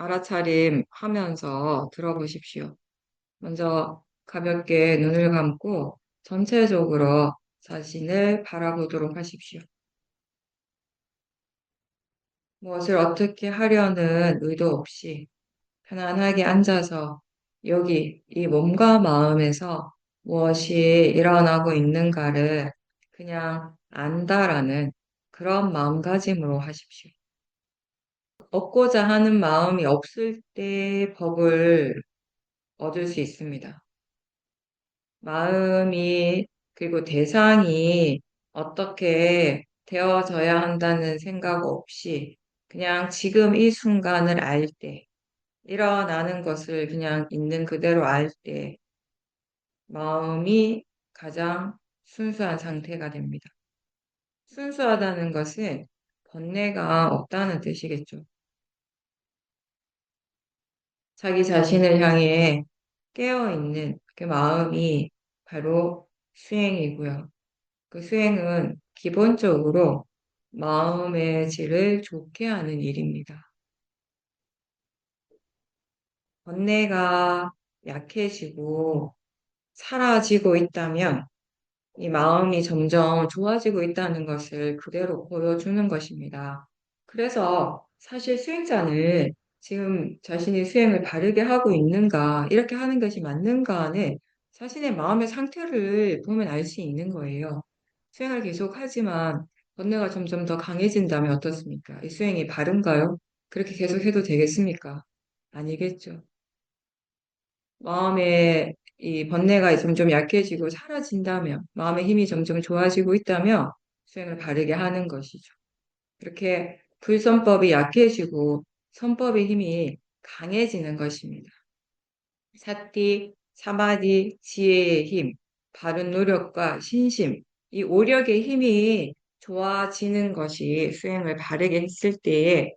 알아차림 하면서 들어보십시오. 먼저 가볍게 눈을 감고 전체적으로 자신을 바라보도록 하십시오. 무엇을 어떻게 하려는 의도 없이 편안하게 앉아서 여기 이 몸과 마음에서 무엇이 일어나고 있는가를 그냥 안다라는 그런 마음가짐으로 하십시오. 얻고자 하는 마음이 없을 때 법을 얻을 수 있습니다. 마음이, 그리고 대상이 어떻게 되어져야 한다는 생각 없이 그냥 지금 이 순간을 알 때, 일어나는 것을 그냥 있는 그대로 알 때, 마음이 가장 순수한 상태가 됩니다. 순수하다는 것은 번뇌가 없다는 뜻이겠죠. 자기 자신을 향해 깨어있는 그 마음이 바로 수행이고요. 그 수행은 기본적으로 마음의 질을 좋게 하는 일입니다. 번뇌가 약해지고 사라지고 있다면 이 마음이 점점 좋아지고 있다는 것을 그대로 보여주는 것입니다. 그래서 사실 수행자는 지금 자신이 수행을 바르게 하고 있는가, 이렇게 하는 것이 맞는가는 자신의 마음의 상태를 보면 알 수 있는 거예요. 수행을 계속 하지만 번뇌가 점점 더 강해진다면 어떻습니까? 이 수행이 바른가요? 그렇게 계속 해도 되겠습니까? 아니겠죠. 마음의 이 번뇌가 점점 약해지고 사라진다면, 마음의 힘이 점점 좋아지고 있다면 수행을 바르게 하는 것이죠. 그렇게 불선법이 약해지고 선법의 힘이 강해지는 것입니다. 사티, 사마디, 지혜의 힘, 바른 노력과 신심, 이 오력의 힘이 좋아지는 것이 수행을 바르게 했을 때의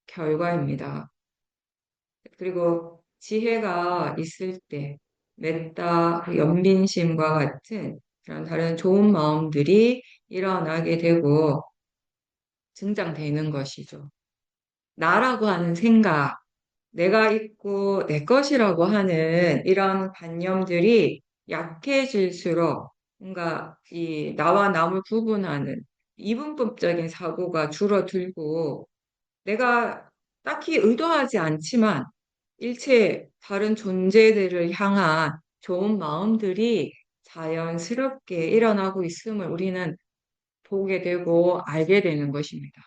결과입니다. 그리고 지혜가 있을 때 메타, 연민심과 같은 그런 다른 좋은 마음들이 일어나게 되고 증장되는 것이죠. 나라고 하는 생각, 내가 있고 내 것이라고 하는 이런 관념들이 약해질수록 뭔가 이 나와 남을 구분하는 이분법적인 사고가 줄어들고 내가 딱히 의도하지 않지만 일체 다른 존재들을 향한 좋은 마음들이 자연스럽게 일어나고 있음을 우리는 보게 되고 알게 되는 것입니다.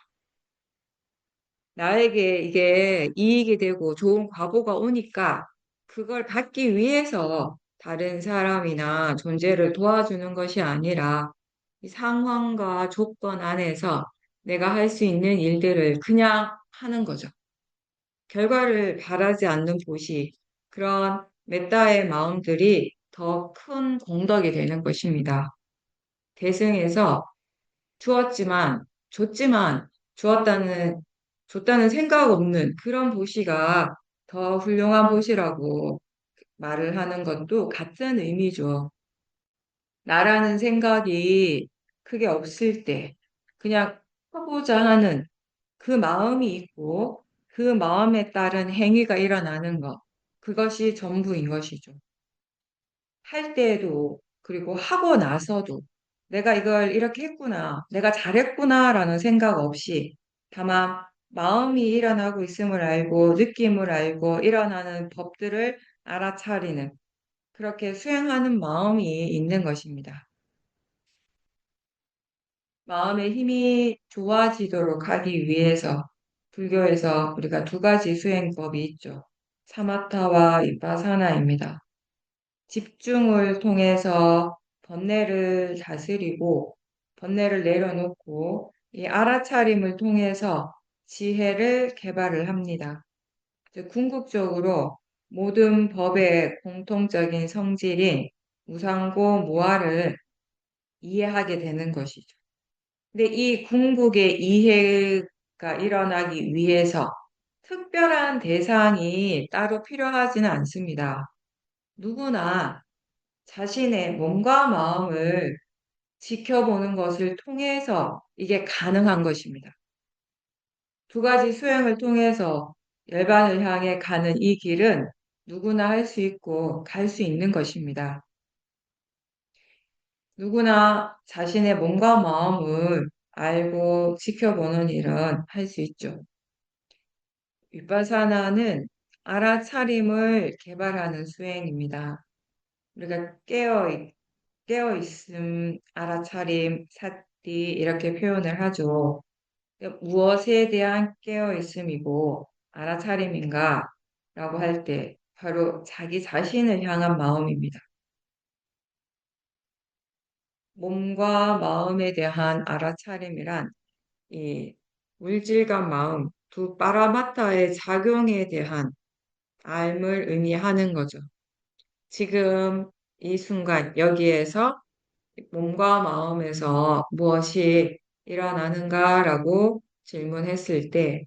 나에게 이게 이익이 되고 좋은 과보가 오니까 그걸 받기 위해서 다른 사람이나 존재를 도와주는 것이 아니라 이 상황과 조건 안에서 내가 할 수 있는 일들을 그냥 하는 거죠. 결과를 바라지 않는 보시, 그런 메타의 마음들이 더 큰 공덕이 되는 것입니다. 대승에서 주었지만, 줬지만, 줬다는 생각 없는 그런 보시가 더 훌륭한 보시라고 말을 하는 것도 같은 의미죠. 나라는 생각이 크게 없을 때, 그냥 하고자 하는 그 마음이 있고 그 마음에 따른 행위가 일어나는 것. 그것이 전부인 것이죠. 할 때에도 그리고 하고 나서도 내가 이걸 이렇게 했구나, 내가 잘했구나라는 생각 없이 다만 마음이 일어나고 있음을 알고 느낌을 알고 일어나는 법들을 알아차리는 그렇게 수행하는 마음이 있는 것입니다. 마음의 힘이 좋아지도록 하기 위해서 불교에서 우리가 두 가지 수행법이 있죠. 사마타와 윗바사나입니다. 집중을 통해서 번뇌를 다스리고 번뇌를 내려놓고 이 알아차림을 통해서 지혜를 개발을 합니다. 즉, 궁극적으로 모든 법의 공통적인 성질인 무상고 무아를 이해하게 되는 것이죠. 근데 이 궁극의 이해가 일어나기 위해서 특별한 대상이 따로 필요하지는 않습니다. 누구나 자신의 몸과 마음을 지켜보는 것을 통해서 이게 가능한 것입니다. 두 가지 수행을 통해서 열반을 향해 가는 이 길은 누구나 할 수 있고 갈 수 있는 것입니다. 누구나 자신의 몸과 마음을 알고 지켜보는 일은 할 수 있죠. 윗바사나는 알아차림을 개발하는 수행입니다. 우리가 깨어있음, 알아차림, 사띠 이렇게 표현을 하죠. 무엇에 대한 깨어있음이고 알아차림인가 라고 할 때 바로 자기 자신을 향한 마음입니다. 몸과 마음에 대한 알아차림이란 이 물질과 마음 두 파라마타의 작용에 대한 알을 의미하는 거죠. 지금 이 순간 여기에서 몸과 마음에서 무엇이 일어나는가라고 질문했을 때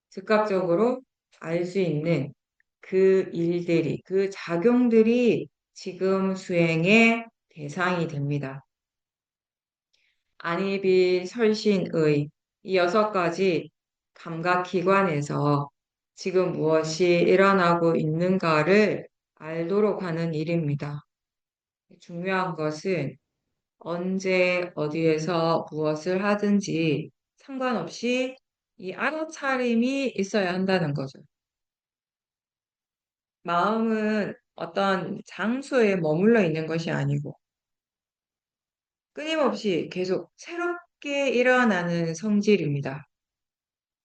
즉각적으로 알 수 있는 그 일들이, 그 작용들이 지금 수행의 대상이 됩니다. 안입이 설신의 이 6가지 감각기관에서 지금 무엇이 일어나고 있는가를 알도록 하는 일입니다. 중요한 것은 언제 어디에서 무엇을 하든지 상관없이 이 알아차림이 있어야 한다는 거죠. 마음은 어떤 장소에 머물러 있는 것이 아니고 끊임없이 계속 새롭게 일어나는 성질입니다.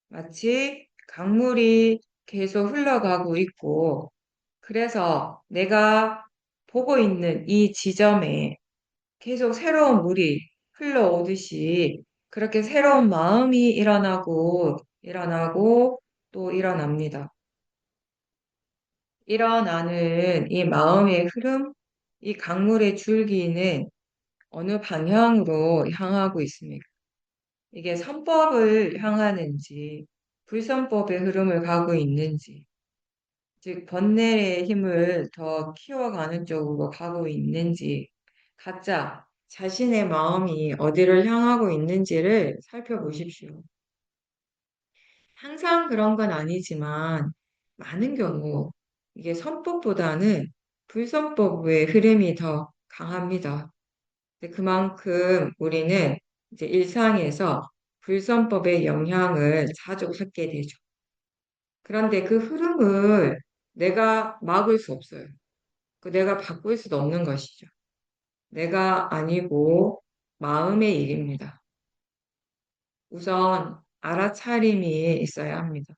마치 강물이 계속 흘러가고 있고 그래서 내가 보고 있는 이 지점에 계속 새로운 물이 흘러오듯이 그렇게 새로운 마음이 일어나고 또 일어납니다. 일어나는 이 마음의 흐름, 이 강물의 줄기는 어느 방향으로 향하고 있습니까? 이게 선법을 향하는지, 불선법의 흐름을 가고 있는지, 즉, 번뇌의 힘을 더 키워가는 쪽으로 가고 있는지, 각자 자신의 마음이 어디를 향하고 있는지를 살펴보십시오. 항상 그런 건 아니지만, 많은 경우, 이게 선법보다는 불선법의 흐름이 더 강합니다. 그만큼 우리는 이제 일상에서 불선법의 영향을 자주 받게 되죠. 그런데 그 흐름을 내가 막을 수 없어요. 내가 바꿀 수도 없는 것이죠. 내가 아니고 마음의 일입니다. 우선 알아차림이 있어야 합니다.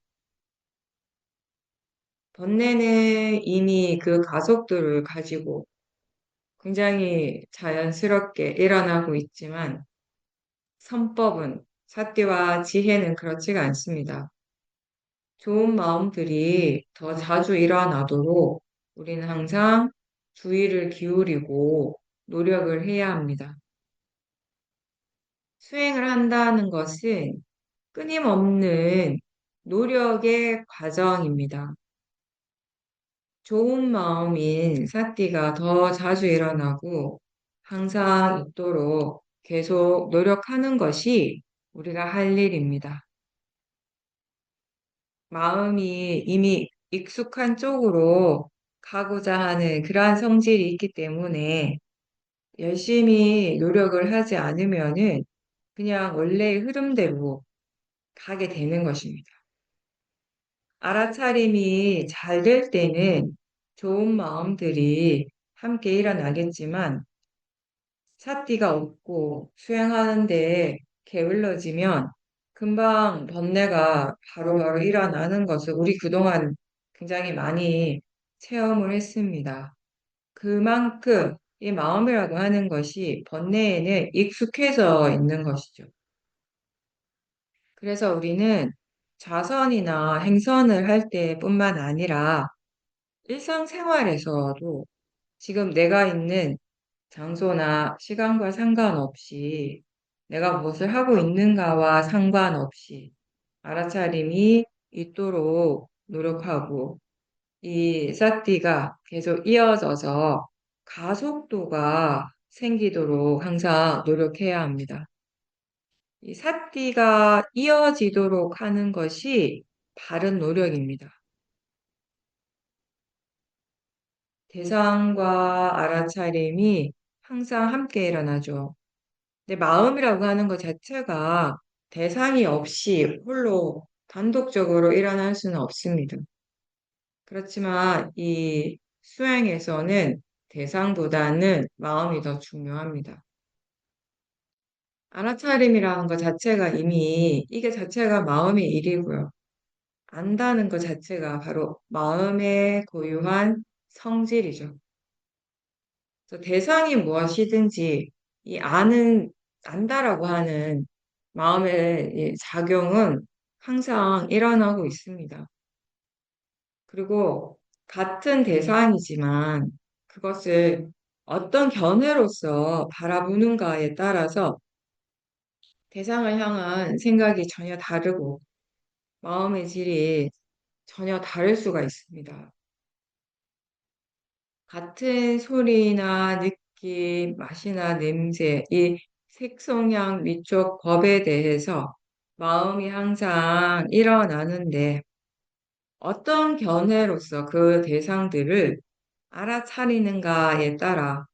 번뇌는 이미 그 가속도를 가지고 굉장히 자연스럽게 일어나고 있지만 선법은 사띠와 지혜는 그렇지가 않습니다. 좋은 마음들이 더 자주 일어나도록 우리는 항상 주의를 기울이고 노력을 해야 합니다. 수행을 한다는 것은 끊임없는 노력의 과정입니다. 좋은 마음인 사띠가 더 자주 일어나고 항상 있도록 계속 노력하는 것이 우리가 할 일입니다. 마음이 이미 익숙한 쪽으로 가고자 하는 그러한 성질이 있기 때문에 열심히 노력을 하지 않으면은 그냥 원래의 흐름대로 가게 되는 것입니다. 알아차림이 잘 될 때는 좋은 마음들이 함께 일어나겠지만 사띠가 없고 수행하는데 게을러지면 금방 번뇌가 바로바로 일어나는 것을 우리 그동안 굉장히 많이 체험을 했습니다. 그만큼 이 마음이라고 하는 것이 번뇌에는 익숙해져 있는 것이죠. 그래서 우리는 좌선이나 행선을 할 때뿐만 아니라 일상생활에서도 지금 내가 있는 장소나 시간과 상관없이 내가 무엇을 하고 있는가와 상관없이 알아차림이 있도록 노력하고 이 사띠가 계속 이어져서 가속도가 생기도록 항상 노력해야 합니다. 이 사띠가 이어지도록 하는 것이 바른 노력입니다. 대상과 알아차림이 항상 함께 일어나죠. 근데 마음이라고 하는 것 자체가 대상이 없이 홀로 단독적으로 일어날 수는 없습니다. 그렇지만 이 수행에서는 대상보다는 마음이 더 중요합니다. 알아차림이라는 것 자체가 이미 이게 자체가 마음의 일이고요. 안다는 것 자체가 바로 마음의 고유한 성질이죠. 그래서 대상이 무엇이든지 이 안다라고 하는 마음의 이 작용은 항상 일어나고 있습니다. 그리고 같은 대상이지만 그것을 어떤 견해로서 바라보는가에 따라서 대상을 향한 생각이 전혀 다르고 마음의 질이 전혀 다를 수가 있습니다. 같은 소리나 느낌, 맛이나 냄새, 이 색성향 위촉 법에 대해서 마음이 항상 일어나는데 어떤 견해로서 그 대상들을 알아차리는가에 따라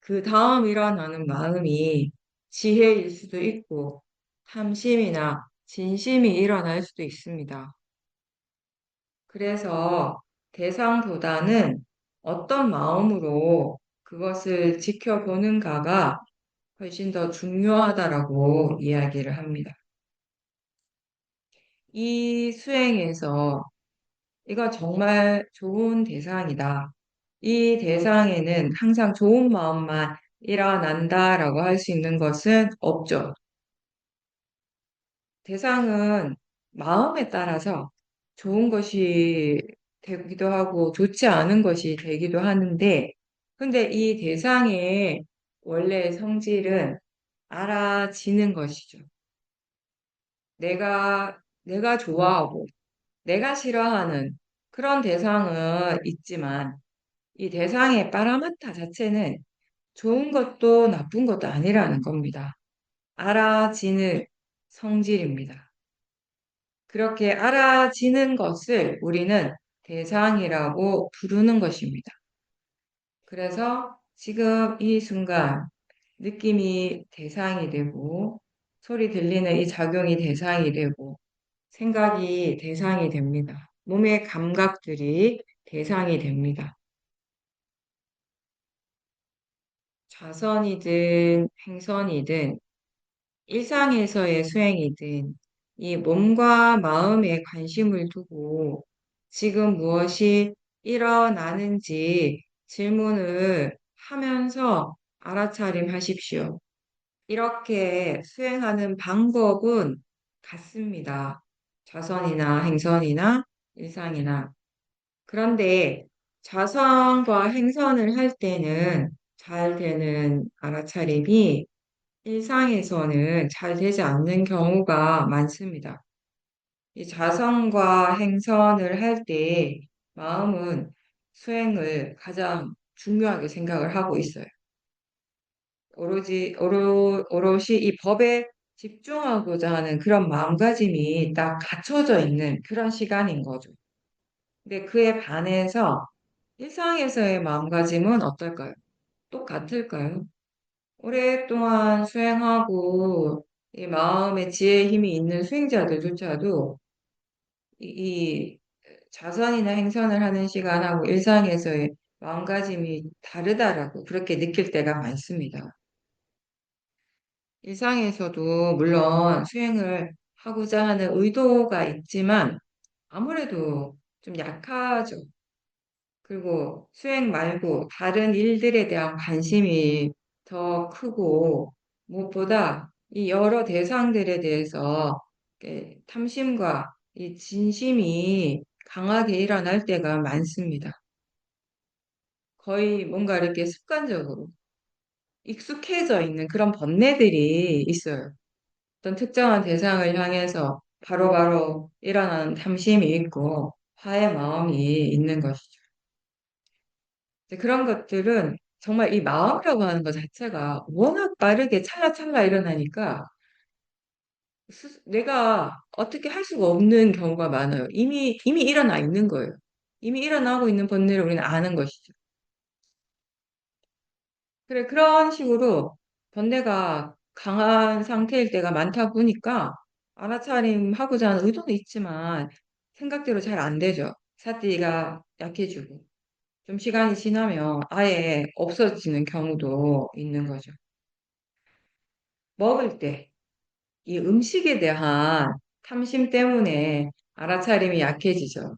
그 다음 일어나는 마음이 지혜일 수도 있고 탐심이나 진심이 일어날 수도 있습니다. 그래서 대상보다는 어떤 마음으로 그것을 지켜보는가가 훨씬 더 중요하다라고 이야기를 합니다. 이 수행에서 이거 정말 좋은 대상이다. 이 대상에는 항상 좋은 마음만 일어난다라고 할 수 있는 것은 없죠. 대상은 마음에 따라서 좋은 것이 되기도 하고 좋지 않은 것이 되기도 하는데, 근데 이 대상의 원래 성질은 알아지는 것이죠. 내가 좋아하고 내가 싫어하는 그런 대상은 있지만 이 대상의 파라마타 자체는 좋은 것도 나쁜 것도 아니라는 겁니다. 알아지는 성질입니다. 그렇게 알아지는 것을 우리는 대상이라고 부르는 것입니다. 그래서 지금 이 순간 느낌이 대상이 되고 소리 들리는 이 작용이 대상이 되고 생각이 대상이 됩니다. 몸의 감각들이 대상이 됩니다. 자선이든 행선이든 일상에서의 수행이든 이 몸과 마음에 관심을 두고 지금 무엇이 일어나는지 질문을 하면서 알아차림하십시오. 이렇게 수행하는 방법은 같습니다. 자선이나 행선이나 일상이나. 그런데 자선과 행선을 할 때는 잘 되는 알아차림이 일상에서는 잘 되지 않는 경우가 많습니다. 이 자선과 행선을 할 때 마음은 수행을 가장 중요하게 생각을 하고 있어요. 오롯이 이 법에 집중하고자 하는 그런 마음가짐이 딱 갖춰져 있는 그런 시간인 거죠. 근데 그에 반해서 일상에서의 마음가짐은 어떨까요? 똑같을까요? 오랫동안 수행하고 이 마음의 지혜의 힘이 있는 수행자들조차도 이 자선이나 행선을 하는 시간하고 일상에서의 마음가짐이 다르다라고 그렇게 느낄 때가 많습니다. 일상에서도 물론 수행을 하고자 하는 의도가 있지만 아무래도 좀 약하죠. 그리고 수행 말고 다른 일들에 대한 관심이 더 크고 무엇보다 이 여러 대상들에 대해서 이렇게 탐심과 이 진심이 강하게 일어날 때가 많습니다. 거의 뭔가 이렇게 습관적으로 익숙해져 있는 그런 번뇌들이 있어요. 어떤 특정한 대상을 향해서 바로바로 일어나는 탐심이 있고 화의 마음이 있는 것이죠. 이제 그런 것들은 정말 이 마음이라고 하는 것 자체가 워낙 빠르게 찰나찰나 일어나니까 내가 어떻게 할 수가 없는 경우가 많아요. 이미 일어나 있는 거예요. 이미 일어나고 있는 본능을 우리는 아는 것이죠. 그래, 그런 식으로 번뇌가 강한 상태일 때가 많다 보니까 알아차림하고자 하는 의도는 있지만 생각대로 잘 안 되죠. 사띠가 약해지고 좀 시간이 지나면 아예 없어지는 경우도 있는 거죠. 먹을 때 이 음식에 대한 탐심 때문에 알아차림이 약해지죠.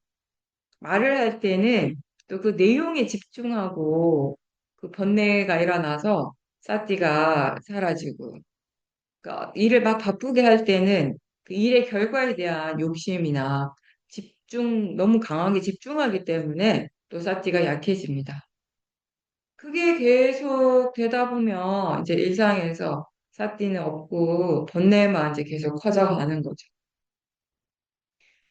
말을 할 때는 또 그 내용에 집중하고 그 번뇌가 일어나서 사띠가 사라지고, 그러니까 일을 막 바쁘게 할 때는 그 일의 결과에 대한 욕심이나 너무 강하게 집중하기 때문에 또 사띠가 약해집니다. 그게 계속 되다 보면 이제 일상에서 사띠는 없고 번뇌만 이제 계속 커져가는 거죠.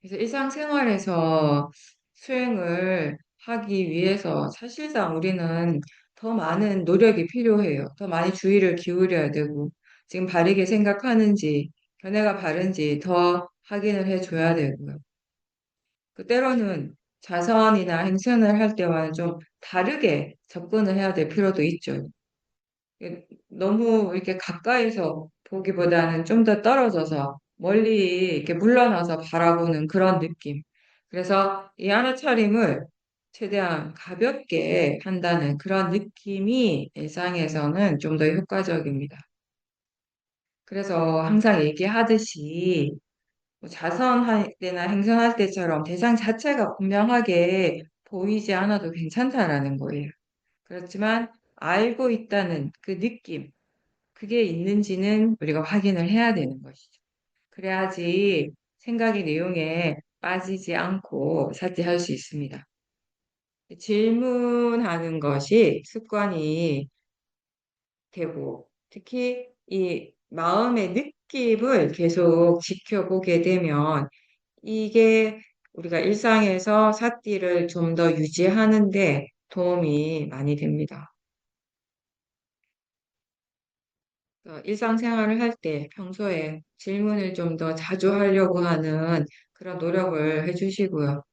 그래서 일상생활에서 수행을 하기 위해서 사실상 우리는 더 많은 노력이 필요해요. 더 많이 주의를 기울여야 되고, 지금 바르게 생각하는지, 견해가 바른지 더 확인을 해줘야 되고요. 그 때로는 자선이나 행선을 할 때와는 좀 다르게 접근을 해야 될 필요도 있죠. 너무 이렇게 가까이서 보기보다는 좀 더 떨어져서 멀리 이렇게 물러나서 바라보는 그런 느낌. 그래서 이 하나차림을 최대한 가볍게 한다는 그런 느낌이 일상에서는 좀 더 효과적입니다. 그래서 항상 얘기하듯이 뭐 자선할 때나 행선할 때처럼 대상 자체가 분명하게 보이지 않아도 괜찮다라는 거예요. 그렇지만 알고 있다는 그 느낌, 그게 있는지는 우리가 확인을 해야 되는 것이죠. 그래야지 생각의 내용에 빠지지 않고 사티할 수 있습니다. 질문하는 것이 습관이 되고, 특히 이 마음의 느낌을 계속 지켜보게 되면 이게 우리가 일상에서 사티를 좀 더 유지하는데 도움이 많이 됩니다. 일상생활을 할 때 평소에 질문을 좀 더 자주 하려고 하는 그런 노력을 해주시고요.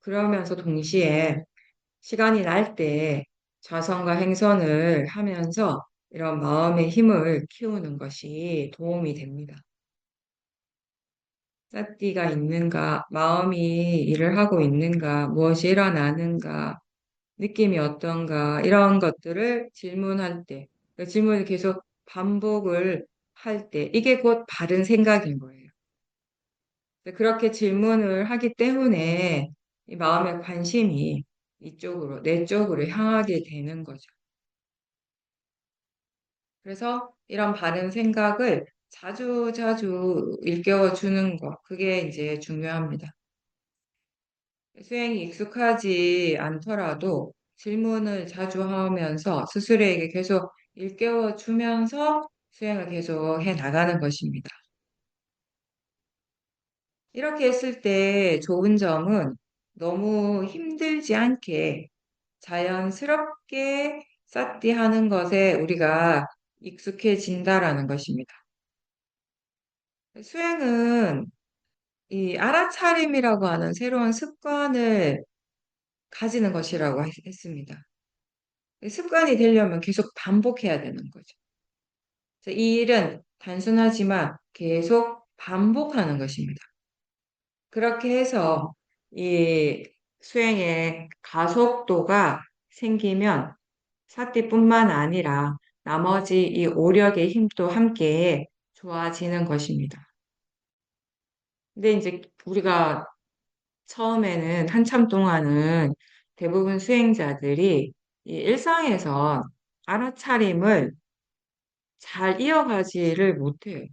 그러면서 동시에 시간이 날 때 좌선과 행선을 하면서 이런 마음의 힘을 키우는 것이 도움이 됩니다. 띠가 있는가, 마음이 일을 하고 있는가, 무엇이 일어나는가, 느낌이 어떤가, 이런 것들을 질문할 때, 그 질문을 계속 반복을 할 때, 이게 곧 바른 생각인 거예요. 그렇게 질문을 하기 때문에 이 마음의 관심이 이쪽으로, 내 쪽으로 향하게 되는 거죠. 그래서 이런 바른 생각을 자주 자주 일깨워 주는 거, 그게 이제 중요합니다. 수행이 익숙하지 않더라도 질문을 자주 하면서 스스로에게 계속 일깨워 주면서 수행을 계속 해 나가는 것입니다. 이렇게 했을 때 좋은 점은 너무 힘들지 않게 자연스럽게 쌓디 하는 것에 우리가 익숙해진다라는 것입니다. 수행은 이 알아차림이라고 하는 새로운 습관을 가지는 것이라고 했습니다. 습관이 되려면 계속 반복해야 되는 거죠. 그래서 이 일은 단순하지만 계속 반복하는 것입니다. 그렇게 해서 이 수행의 가속도가 생기면 사띠뿐만 아니라 나머지 이 오력의 힘도 함께 좋아지는 것입니다. 근데 이제 우리가 처음에는 한참 동안은 대부분 수행자들이 이 일상에서 알아차림을 잘 이어가지를 못해요.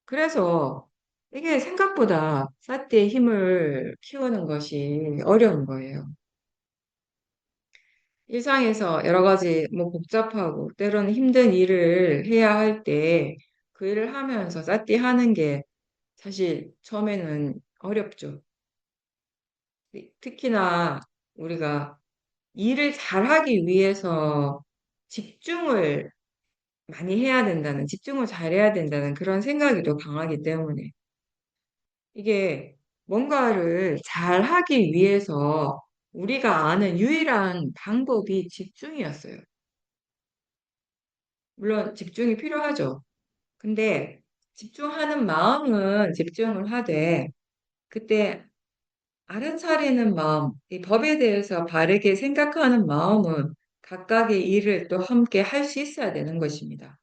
그래서 이게 생각보다 사띠의 힘을 키우는 것이 어려운 거예요. 일상에서 여러 가지 뭐 복잡하고 때로는 힘든 일을 해야 할 때 그 일을 하면서 사띠 하는 게 사실 처음에는 어렵죠. 특히나 우리가 일을 잘하기 위해서 집중을 많이 해야 된다는, 집중을 잘해야 된다는 그런 생각이 더 강하기 때문에 이게 뭔가를 잘 하기 위해서 우리가 아는 유일한 방법이 집중이었어요. 물론 집중이 필요하죠. 근데 집중하는 마음은 집중을 하되 그때 알아차리는 마음, 이 법에 대해서 바르게 생각하는 마음은 각각의 일을 또 함께 할 수 있어야 되는 것입니다.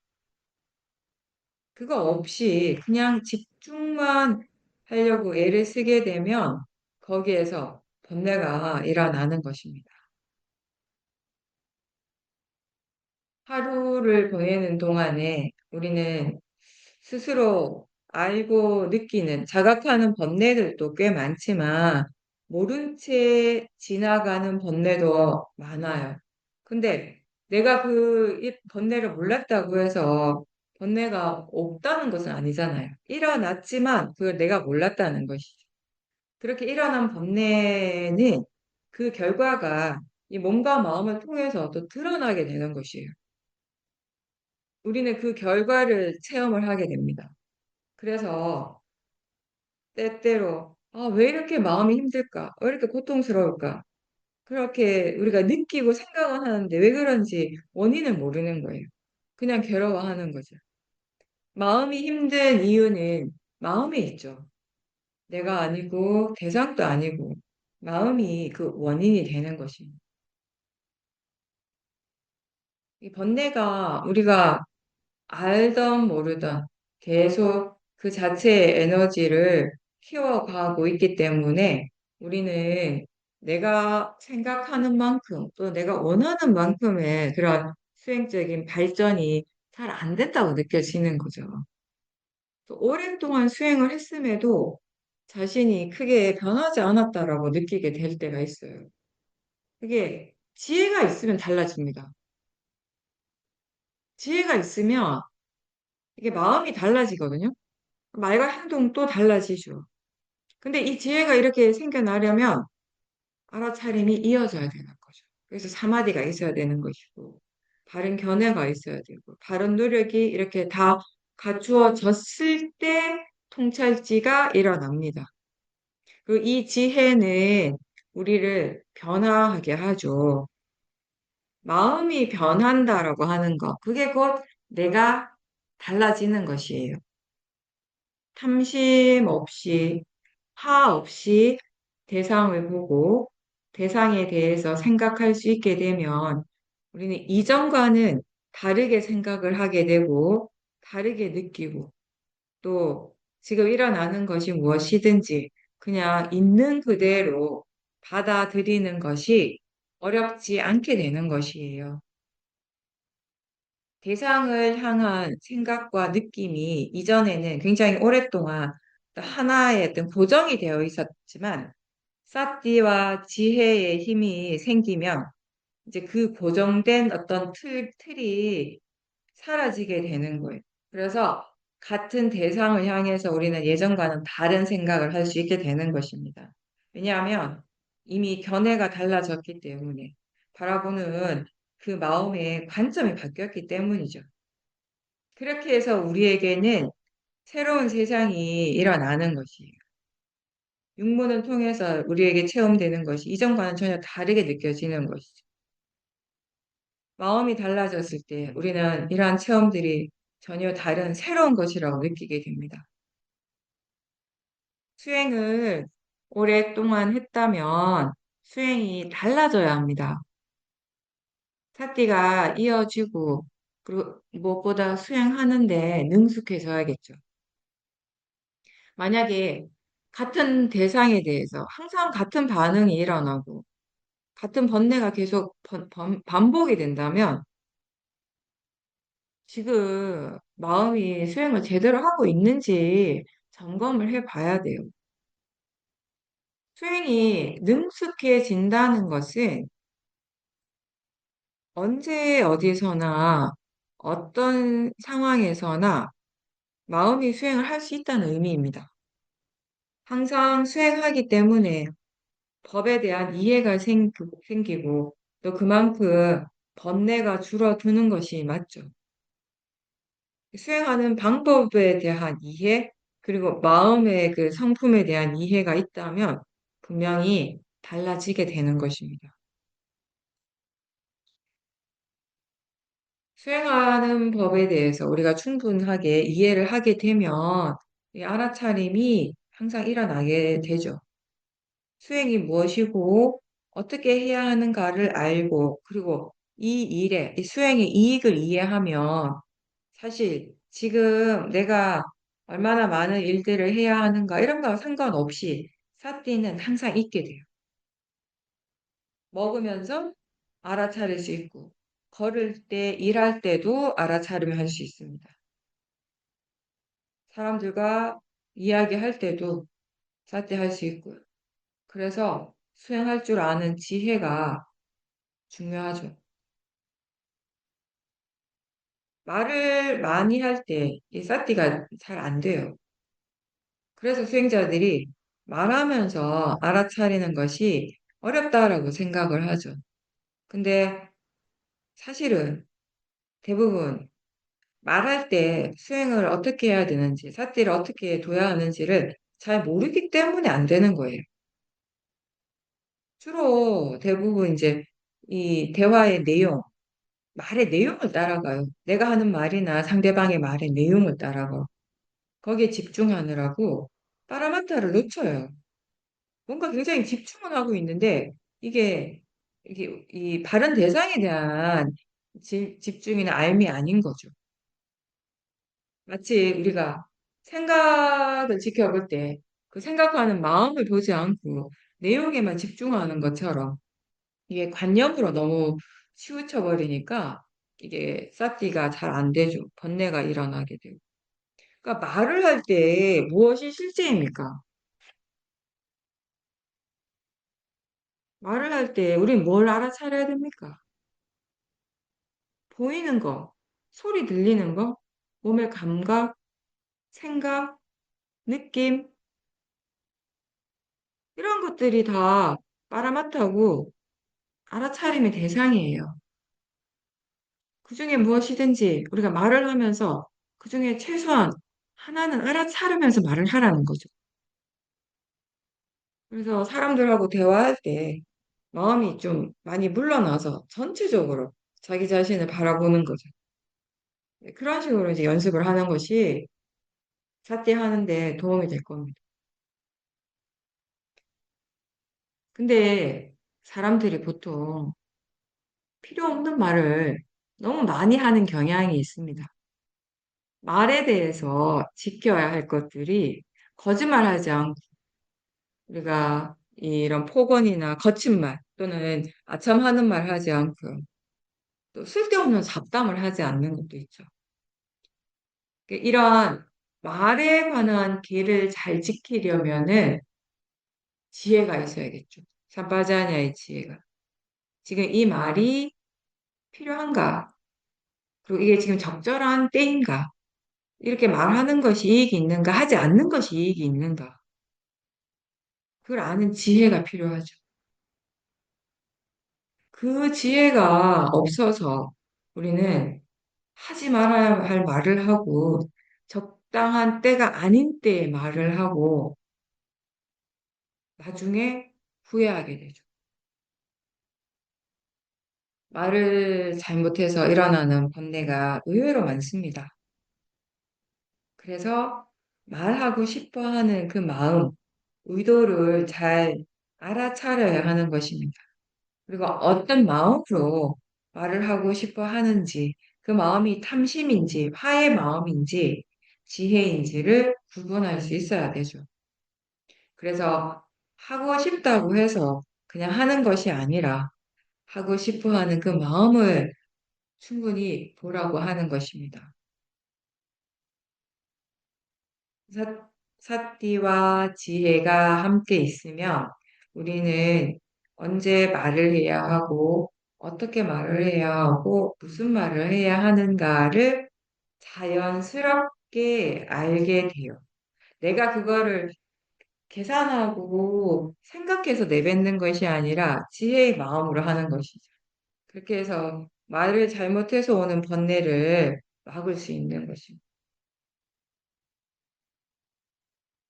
그거 없이 그냥 집중만 하려고 애를 쓰게 되면 거기에서 번뇌가 일어나는 것입니다. 하루를 보내는 동안에 우리는 스스로 알고 느끼는, 자각하는 번뇌들도 꽤 많지만 모른 채 지나가는 번뇌도 많아요. 근데 내가 이 번뇌를 몰랐다고 해서 번뇌가 없다는 것은 아니잖아요. 일어났지만 그걸 내가 몰랐다는 것이죠. 그렇게 일어난 번뇌는 그 결과가 이 몸과 마음을 통해서 또 드러나게 되는 것이에요. 우리는 그 결과를 체험을 하게 됩니다. 그래서 때때로 왜 이렇게 마음이 힘들까? 왜 이렇게 고통스러울까? 그렇게 우리가 느끼고 생각은 하는데 왜 그런지 원인을 모르는 거예요. 그냥 괴로워하는 거죠. 마음이 힘든 이유는 마음에 있죠. 내가 아니고 대상도 아니고 마음이 그 원인이 되는 것입니다. 이 번뇌가 우리가 알던 모르던 계속 그 자체의 에너지를 키워가고 있기 때문에 우리는 내가 생각하는 만큼 또 내가 원하는 만큼의 그런 수행적인 발전이 잘 안 됐다고 느껴지는 거죠. 또 오랫동안 수행을 했음에도 자신이 크게 변하지 않았다라고 느끼게 될 때가 있어요. 그게 지혜가 있으면 달라집니다. 지혜가 있으면 이게 마음이 달라지거든요. 말과 행동도 달라지죠. 근데 이 지혜가 이렇게 생겨나려면 알아차림이 이어져야 되는 거죠. 그래서 사마디가 있어야 되는 것이고, 바른 견해가 있어야 되고, 바른 노력이 이렇게 다 갖추어졌을 때 통찰지가 일어납니다. 그리고 이 지혜는 우리를 변화하게 하죠. 마음이 변한다라고 하는 것, 그게 곧 내가 달라지는 것이에요. 탐심 없이, 하 없이 대상을 보고 대상에 대해서 생각할 수 있게 되면 우리는 이전과는 다르게 생각을 하게 되고 다르게 느끼고 또 지금 일어나는 것이 무엇이든지 그냥 있는 그대로 받아들이는 것이 어렵지 않게 되는 것이에요. 대상을 향한 생각과 느낌이 이전에는 굉장히 오랫동안 하나의 어떤 고정이 되어 있었지만 사티와 지혜의 힘이 생기면 이제 그 고정된 어떤 틀이 사라지게 되는 거예요. 그래서 같은 대상을 향해서 우리는 예전과는 다른 생각을 할 수 있게 되는 것입니다. 왜냐하면 이미 견해가 달라졌기 때문에 바라보는 그 마음의 관점이 바뀌었기 때문이죠. 그렇게 해서 우리에게는 새로운 세상이 일어나는 것이에요. 육문을 통해서 우리에게 체험되는 것이 이전과는 전혀 다르게 느껴지는 것이죠. 마음이 달라졌을 때 우리는 이러한 체험들이 전혀 다른 새로운 것이라고 느끼게 됩니다. 수행을 오랫동안 했다면 수행이 달라져야 합니다. 사띠가 이어지고 그리고 무엇보다 수행하는데 능숙해져야겠죠. 만약에 같은 대상에 대해서 항상 같은 반응이 일어나고 같은 번뇌가 계속 반복이 된다면 지금 마음이 수행을 제대로 하고 있는지 점검을 해 봐야 돼요. 수행이 능숙해진다는 것은 언제 어디서나 어떤 상황에서나 마음이 수행을 할 수 있다는 의미입니다. 항상 수행하기 때문에 법에 대한 이해가 생기고 또 그만큼 번뇌가 줄어드는 것이 맞죠. 수행하는 방법에 대한 이해, 그리고 마음의 그 성품에 대한 이해가 있다면 분명히 달라지게 되는 것입니다. 수행하는 법에 대해서 우리가 충분하게 이해를 하게 되면 이 알아차림이 항상 일어나게 되죠. 수행이 무엇이고 어떻게 해야 하는가를 알고 그리고 이 일에 이 수행의 이익을 이해하면 사실 지금 내가 얼마나 많은 일들을 해야 하는가 이런 거와 상관없이 사띠는 항상 있게 돼요. 먹으면서 알아차릴 수 있고 걸을 때 일할 때도 알아차리며 할 수 있습니다. 사람들과 이야기할 때도 사띠 할 수 있고요. 그래서 수행할 줄 아는 지혜가 중요하죠. 말을 많이 할 때 이 사띠가 잘 안 돼요. 그래서 수행자들이 말하면서 알아차리는 것이 어렵다라고 생각을 하죠. 근데 사실은 대부분 말할 때 수행을 어떻게 해야 되는지, 사띠를 어떻게 둬야 하는지를 잘 모르기 때문에 안 되는 거예요. 주로 대부분 이제 이 대화의 내용, 말의 내용을 따라가요. 내가 하는 말이나 상대방의 말의 내용을 따라가. 거기에 집중하느라고 빠라마타를 놓쳐요. 뭔가 굉장히 집중을 하고 있는데 이게 이 바른 대상에 대한 집중이나 알미 아닌 거죠. 마치 우리가 생각을 지켜볼 때 그 생각하는 마음을 보지 않고 내용에만 집중하는 것처럼 이게 관념으로 너무 치우쳐 버리니까 이게 쌓기가 잘 안 되죠. 번뇌가 일어나게 되고. 그러니까 말을 할 때 무엇이 실제입니까? 말을 할 때 우린 뭘 알아차려야 됩니까? 보이는 거, 소리 들리는 거, 몸의 감각, 생각, 느낌, 이런 것들이 다 빠라마타고 알아차림의 대상이에요. 그 중에 무엇이든지 우리가 말을 하면서 그 중에 최소한 하나는 알아차리면서 말을 하라는 거죠. 그래서 사람들하고 대화할 때 마음이 좀 많이 물러나서 전체적으로 자기 자신을 바라보는 거죠. 네, 그런 식으로 이제 연습을 하는 것이 사띠 하는데 도움이 될 겁니다. 근데 사람들이 보통 필요 없는 말을 너무 많이 하는 경향이 있습니다. 말에 대해서 지켜야 할 것들이 거짓말하지 않고 우리가 이런 폭언이나 거친 말 또는 아첨하는 말 하지 않고요. 또 쓸데없는 잡담을 하지 않는 것도 있죠. 이러한 말에 관한 길을 잘 지키려면은 지혜가 있어야겠죠. 삼바자냐의 지혜가. 지금 이 말이 필요한가? 그리고 이게 지금 적절한 때인가? 이렇게 말하는 것이 이익이 있는가? 하지 않는 것이 이익이 있는가? 그걸 아는 지혜가 필요하죠. 그 지혜가 없어서 우리는 하지 말아야 할 말을 하고 적당한 때가 아닌 때에 말을 하고 나중에 후회하게 되죠. 말을 잘못해서 일어나는 번뇌가 의외로 많습니다. 그래서 말하고 싶어 하는 그 마음, 의도를 잘 알아차려야 하는 것입니다. 그리고 어떤 마음으로 말을 하고 싶어 하는지, 그 마음이 탐심인지, 화의 마음인지, 지혜인지를 구분할 수 있어야 되죠. 그래서 하고 싶다고 해서 그냥 하는 것이 아니라 하고 싶어 하는 그 마음을 충분히 보라고 하는 것입니다. 사, 사띠와 지혜가 함께 있으면 우리는 언제 말을 해야 하고 어떻게 말을 해야 하고 무슨 말을 해야 하는가를 자연스럽게 알게 돼요. 내가 그거를 계산하고 생각해서 내뱉는 것이 아니라 지혜의 마음으로 하는 것이죠. 그렇게 해서 말을 잘못해서 오는 번뇌를 막을 수 있는 것입니다.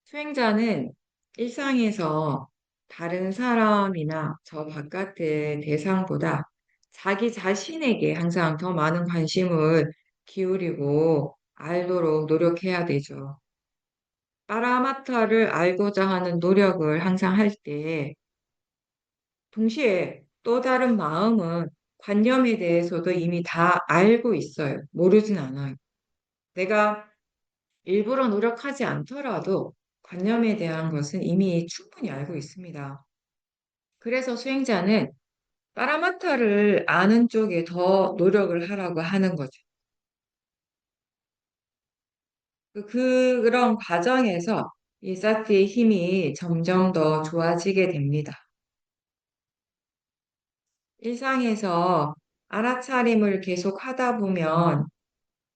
수행자는 일상에서 다른 사람이나 저 바깥의 대상보다 자기 자신에게 항상 더 많은 관심을 기울이고 알도록 노력해야 되죠. 파라마타를 알고자 하는 노력을 항상 할 때, 동시에 또 다른 마음은 관념에 대해서도 이미 다 알고 있어요. 모르진 않아요. 내가 일부러 노력하지 않더라도 관념에 대한 것은 이미 충분히 알고 있습니다. 그래서 수행자는 파라마타를 아는 쪽에 더 노력을 하라고 하는 거죠. 그런 과정에서 이 사티의 힘이 점점 더 좋아지게 됩니다. 일상에서 알아차림을 계속 하다 보면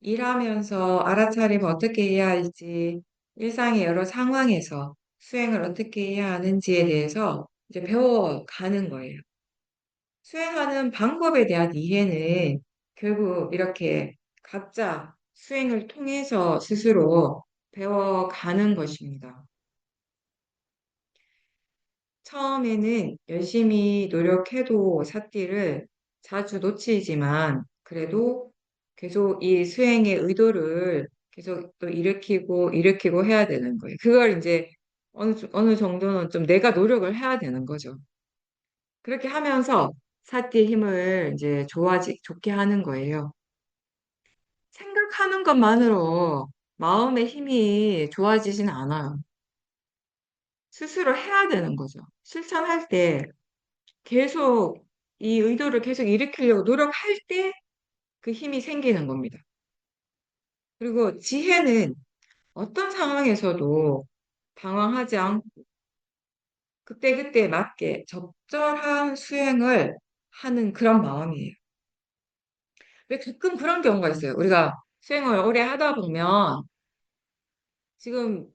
일하면서 알아차림 어떻게 해야 할지, 일상의 여러 상황에서 수행을 어떻게 해야 하는지에 대해서 이제 배워가는 거예요. 수행하는 방법에 대한 이해는 결국 이렇게 각자 수행을 통해서 스스로 배워가는 것입니다. 처음에는 열심히 노력해도 삿띠를 자주 놓치지만 그래도 계속 이 수행의 의도를 계속 또 일으키고 해야 되는 거예요. 그걸 이제 어느 정도는 좀 내가 노력을 해야 되는 거죠. 그렇게 하면서 삿띠의 힘을 이제 좋게 하는 거예요. 생각하는 것만으로 마음의 힘이 좋아지진 않아요. 스스로 해야 되는 거죠. 실천할 때 계속 이 의도를 계속 일으키려고 노력할 때 그 힘이 생기는 겁니다. 그리고 지혜는 어떤 상황에서도 당황하지 않고 그때그때 맞게 적절한 수행을 하는 그런 마음이에요. 왜 가끔 그런 경우가 있어요. 우리가 수행을 오래 하다 보면 지금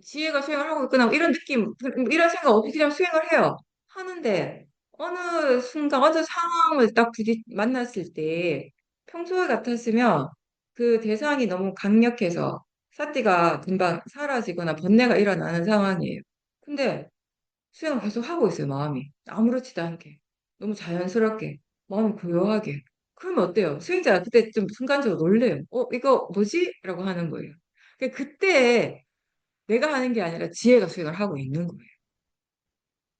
지혜가 수행을 하고 있구나 뭐 이런 느낌, 이런 생각 없이 그냥 수행을 해요. 하는데 어느 순간, 어느 상황을 딱 만났을 때 평소에 같았으면 그 대상이 너무 강력해서 사띠가 금방 사라지거나 번뇌가 일어나는 상황이에요. 근데 수행을 계속 하고 있어요, 마음이. 아무렇지도 않게. 너무 자연스럽게. 마음이 고요하게. 그러면 어때요? 수행자가 그때 좀 순간적으로 놀래요. 이거 뭐지? 라고 하는 거예요. 그때 내가 하는 게 아니라 지혜가 수행을 하고 있는 거예요.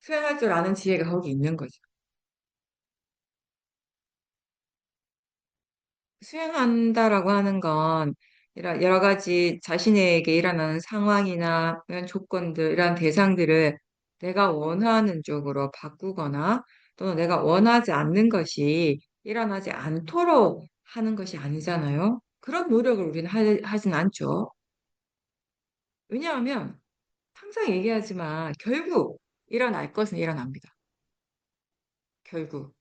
수행할 줄 아는 지혜가 거기 있는 거죠. 수행한다라고 하는 건 여러 가지 자신에게 일어나는 상황이나 이런 조건들, 이런 대상들을 내가 원하는 쪽으로 바꾸거나 또는 내가 원하지 않는 것이 일어나지 않도록 하는 것이 아니잖아요. 그런 노력을 우리는 하진 않죠. 왜냐하면 항상 얘기하지만 결국 일어날 것은 일어납니다. 결국.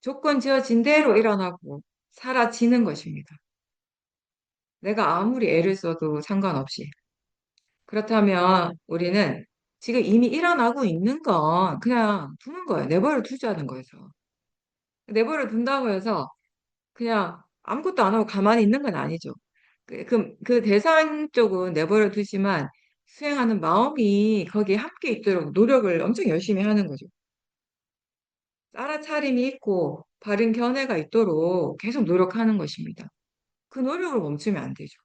조건 지어진 대로 일어나고 사라지는 것입니다. 내가 아무리 애를 써도 상관없이. 그렇다면 우리는 지금 이미 일어나고 있는 건 그냥 두는 거예요. 내버려 두자는 거죠. 내버려 둔다고 해서 그냥 아무것도 안 하고 가만히 있는 건 아니죠. 그 대상 쪽은 내버려 두지만 수행하는 마음이 거기에 함께 있도록 노력을 엄청 열심히 하는 거죠. 알아차림이 있고 바른 견해가 있도록 계속 노력하는 것입니다. 그 노력을 멈추면 안 되죠.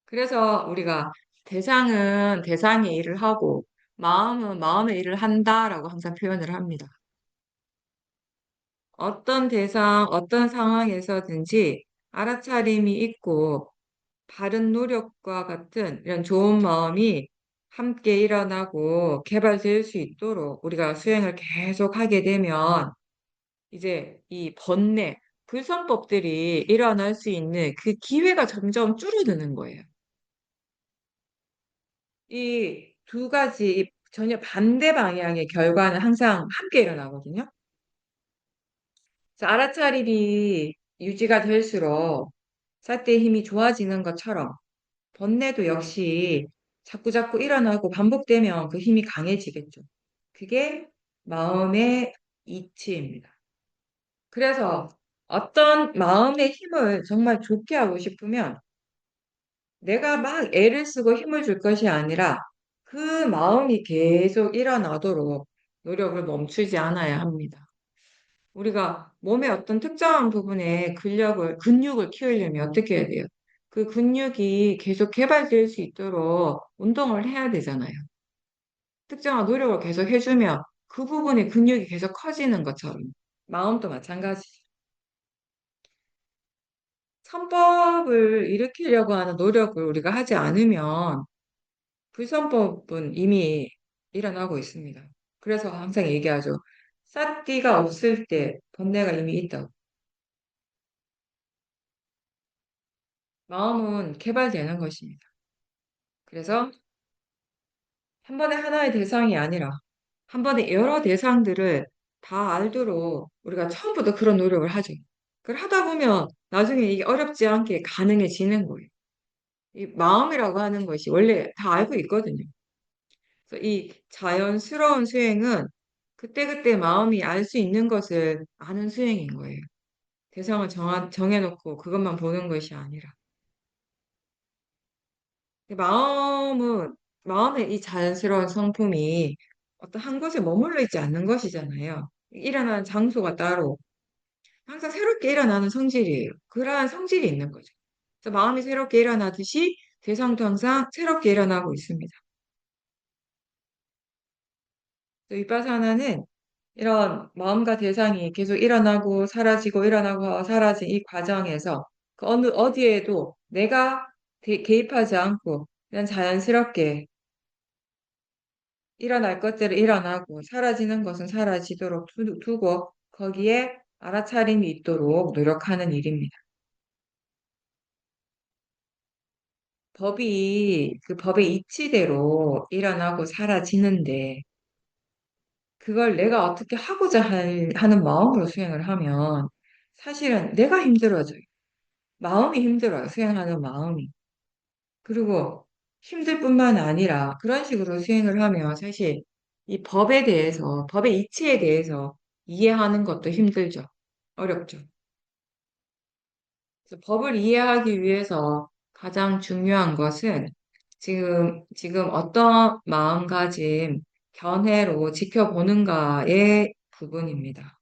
그래서 우리가 대상은 대상의 일을 하고 마음은 마음의 일을 한다라고 항상 표현을 합니다. 어떤 대상, 어떤 상황에서든지 알아차림이 있고 바른 노력과 같은 이런 좋은 마음이 함께 일어나고 개발될 수 있도록 우리가 수행을 계속 하게 되면 이제 이 번뇌, 불선법들이 일어날 수 있는 그 기회가 점점 줄어드는 거예요. 이 두 가지 전혀 반대 방향의 결과는 항상 함께 일어나거든요. 그래서 알아차림이 유지가 될수록 사태의 힘이 좋아지는 것처럼 번뇌도 역시 자꾸자꾸 일어나고 반복되면 그 힘이 강해지겠죠. 그게 마음의 이치입니다. 그래서 어떤 마음의 힘을 정말 좋게 하고 싶으면 내가 막 애를 쓰고 힘을 줄 것이 아니라 그 마음이 계속 일어나도록 노력을 멈추지 않아야 합니다. 우리가 몸의 어떤 특정한 부분에 근육을 키우려면 어떻게 해야 돼요? 그 근육이 계속 개발될 수 있도록 운동을 해야 되잖아요. 특정한 노력을 계속 해주면 그 부분의 근육이 계속 커지는 것처럼 마음도 마찬가지. 선법을 일으키려고 하는 노력을 우리가 하지 않으면 불선법은 이미 일어나고 있습니다. 그래서 항상 얘기하죠. 쌀띠가 없을 때 번뇌가 이미 있다고. 마음은 개발되는 것입니다. 그래서 한 번에 하나의 대상이 아니라 한 번에 여러 대상들을 다 알도록 우리가 처음부터 그런 노력을 하죠. 그걸 하다 보면 나중에 이게 어렵지 않게 가능해지는 거예요. 이 마음이라고 하는 것이 원래 다 알고 있거든요. 그래서 이 자연스러운 수행은 그때그때 마음이 알 수 있는 것을 아는 수행인 거예요. 대상을 정해놓고 그것만 보는 것이 아니라. 마음의 이 자연스러운 성품이 어떤 한 곳에 머물러 있지 않는 것이잖아요. 일어나는 장소가 따로 항상 새롭게 일어나는 성질이에요. 그러한 성질이 있는 거죠. 그래서 마음이 새롭게 일어나듯이 대상도 항상 새롭게 일어나고 있습니다. 윗바사나는 이런 마음과 대상이 계속 일어나고 사라지고 일어나고 사라진 이 과정에서 그 어느 어디에도 내가 개입하지 않고 그냥 자연스럽게 일어날 것들을 일어나고 사라지는 것은 사라지도록 두고 거기에 알아차림이 있도록 노력하는 일입니다. 법이 그 법의 이치대로 일어나고 사라지는데 그걸 내가 어떻게 하는 마음으로 수행을 하면 사실은 내가 힘들어져요. 마음이 힘들어요. 수행하는 마음이. 그리고 힘들 뿐만 아니라 그런 식으로 수행을 하면 사실 이 법의 이치에 대해서 이해하는 것도 힘들죠. 어렵죠. 그래서 법을 이해하기 위해서 가장 중요한 것은 지금 어떤 마음가짐, 견해로 지켜보는가의 부분입니다.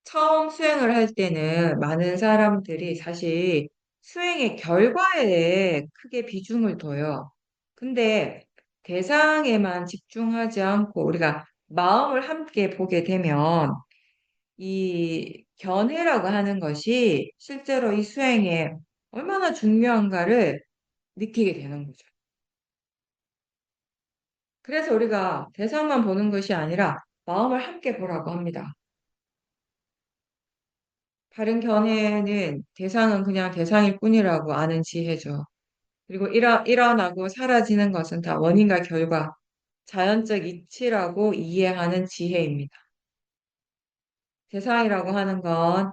처음 수행을 할 때는 많은 사람들이 사실 수행의 결과에 크게 비중을 둬요. 근데 대상에만 집중하지 않고 우리가 마음을 함께 보게 되면 이 견해라고 하는 것이 실제로 이 수행에 얼마나 중요한가를 느끼게 되는 거죠. 그래서 우리가 대상만 보는 것이 아니라 마음을 함께 보라고 합니다. 다른 견해는 대상은 그냥 대상일 뿐이라고 아는 지혜죠. 그리고 일어나고 사라지는 것은 다 원인과 결과, 자연적 이치라고 이해하는 지혜입니다. 대상이라고 하는 건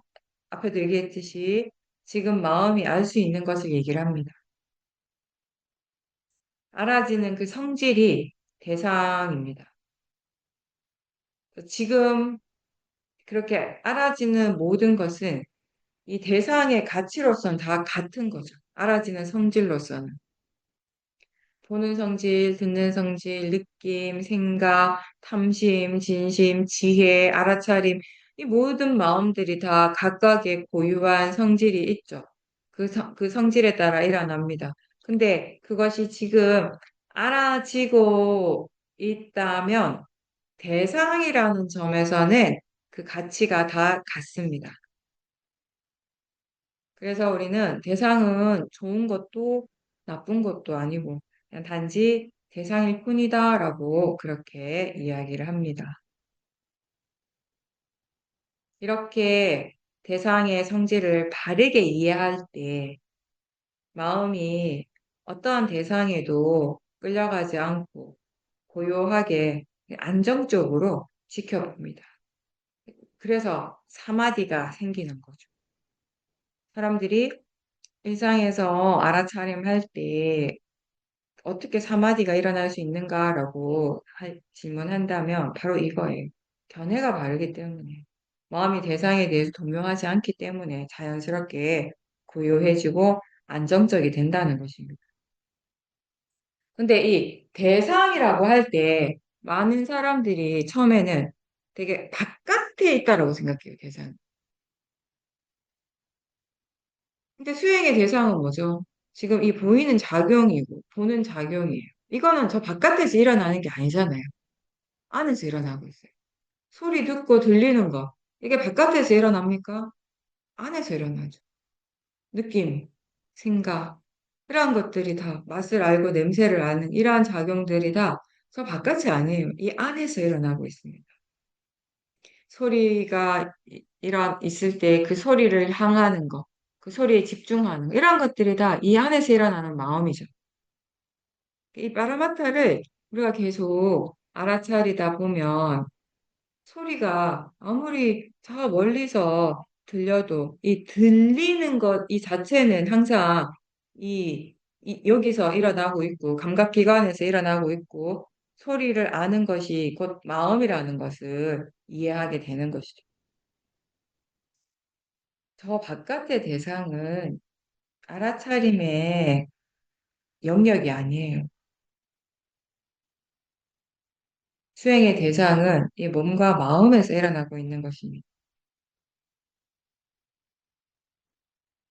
앞에도 얘기했듯이 지금 마음이 알 수 있는 것을 얘기를 합니다. 알아지는 그 성질이 대상입니다. 지금 그렇게 알아지는 모든 것은 이 대상의 가치로서는 다 같은 거죠. 알아지는 성질로서는. 보는 성질, 듣는 성질, 느낌, 생각, 탐심, 진심, 지혜, 알아차림, 이 모든 마음들이 다 각각의 고유한 성질이 있죠. 그 성질에 따라 일어납니다. 근데 그것이 지금 알아지고 있다면 대상이라는 점에서는 그 가치가 다 같습니다. 그래서 우리는 대상은 좋은 것도 나쁜 것도 아니고 그냥 단지 대상일 뿐이다라고 그렇게 이야기를 합니다. 이렇게 대상의 성질을 바르게 이해할 때 마음이 어떠한 대상에도 끌려가지 않고 고요하게 안정적으로 지켜봅니다. 그래서 사마디가 생기는 거죠. 사람들이 일상에서 알아차림할 때 어떻게 사마디가 일어날 수 있는가라고 질문한다면 바로 이거예요. 견해가 바르기 때문에. 마음이 대상에 대해서 동요하지 않기 때문에 자연스럽게 고요해지고 안정적이 된다는 것입니다. 근데 이 대상이라고 할 때 많은 사람들이 처음에는 되게 바깥에 있다라고 생각해요, 대상. 근데 수행의 대상은 뭐죠? 지금 이 보이는 작용이고, 보는 작용이에요. 이거는 저 바깥에서 일어나는 게 아니잖아요. 안에서 일어나고 있어요. 소리 듣고 들리는 거. 이게 바깥에서 일어납니까? 안에서 일어나죠. 느낌, 생각, 이러한 것들이 다 맛을 알고 냄새를 아는 이러한 작용들이 다 저 바깥이 아니에요. 이 안에서 일어나고 있습니다. 소리가 있을 때 그 소리를 향하는 거, 그 소리에 집중하는 거, 이런 것들이 다 이 안에서 일어나는 마음이죠. 이 파라마타를 우리가 계속 알아차리다 보면 소리가 아무리 저 멀리서 들려도 이 들리는 것 이 자체는 항상 여기서 일어나고 있고 감각기관에서 일어나고 있고 소리를 아는 것이 곧 마음이라는 것을 이해하게 되는 것이죠. 저 바깥의 대상은 알아차림의 영역이 아니에요. 수행의 대상은 이 몸과 마음에서 일어나고 있는 것입니다.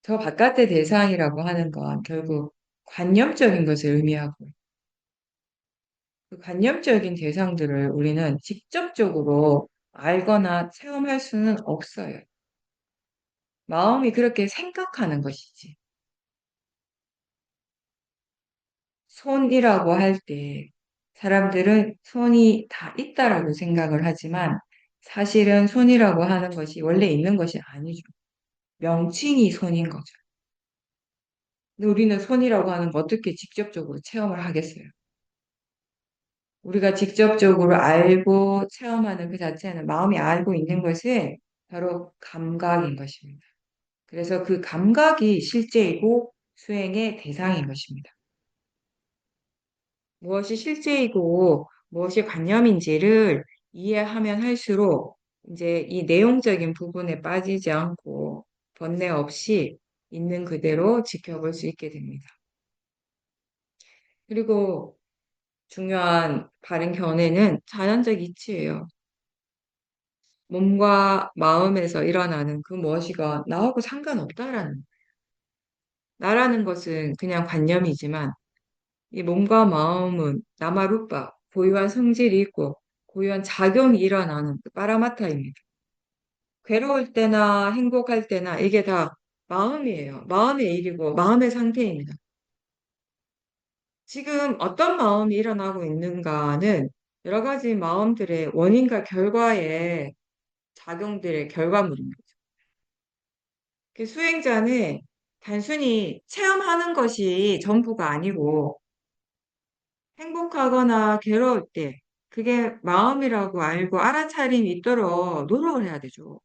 저 바깥의 대상이라고 하는 건 결국 관념적인 것을 의미하고 그 관념적인 대상들을 우리는 직접적으로 알거나 체험할 수는 없어요. 마음이 그렇게 생각하는 것이지. 손이라고 할 때 사람들은 손이 다 있다라고 생각을 하지만 사실은 손이라고 하는 것이 원래 있는 것이 아니죠. 명칭이 손인 거죠. 근데 우리는 손이라고 하는 거 어떻게 직접적으로 체험을 하겠어요? 우리가 직접적으로 알고 체험하는 그 자체는 마음이 알고 있는 것은 바로 감각인 것입니다. 그래서 그 감각이 실제이고 수행의 대상인 것입니다. 무엇이 실제이고 무엇이 관념인지를 이해하면 할수록 이제 이 내용적인 부분에 빠지지 않고 번뇌 없이 있는 그대로 지켜볼 수 있게 됩니다. 그리고 중요한 바른 견해는 자연적 이치예요. 몸과 마음에서 일어나는 그 무엇이가 나하고 상관없다라는 나라는 것은 그냥 관념이지만 이 몸과 마음은 나마루빠 고유한 성질이 있고 고유한 작용이 일어나는 그 파라마타입니다. 괴로울 때나 행복할 때나 이게 다 마음이에요. 마음의 일이고 마음의 상태입니다. 지금 어떤 마음이 일어나고 있는가는 여러 가지 마음들의 원인과 결과의 작용들의 결과물입니다. 그 수행자는 단순히 체험하는 것이 전부가 아니고 행복하거나 괴로울 때 그게 마음이라고 알고 알아차림이 있도록 노력을 해야 되죠.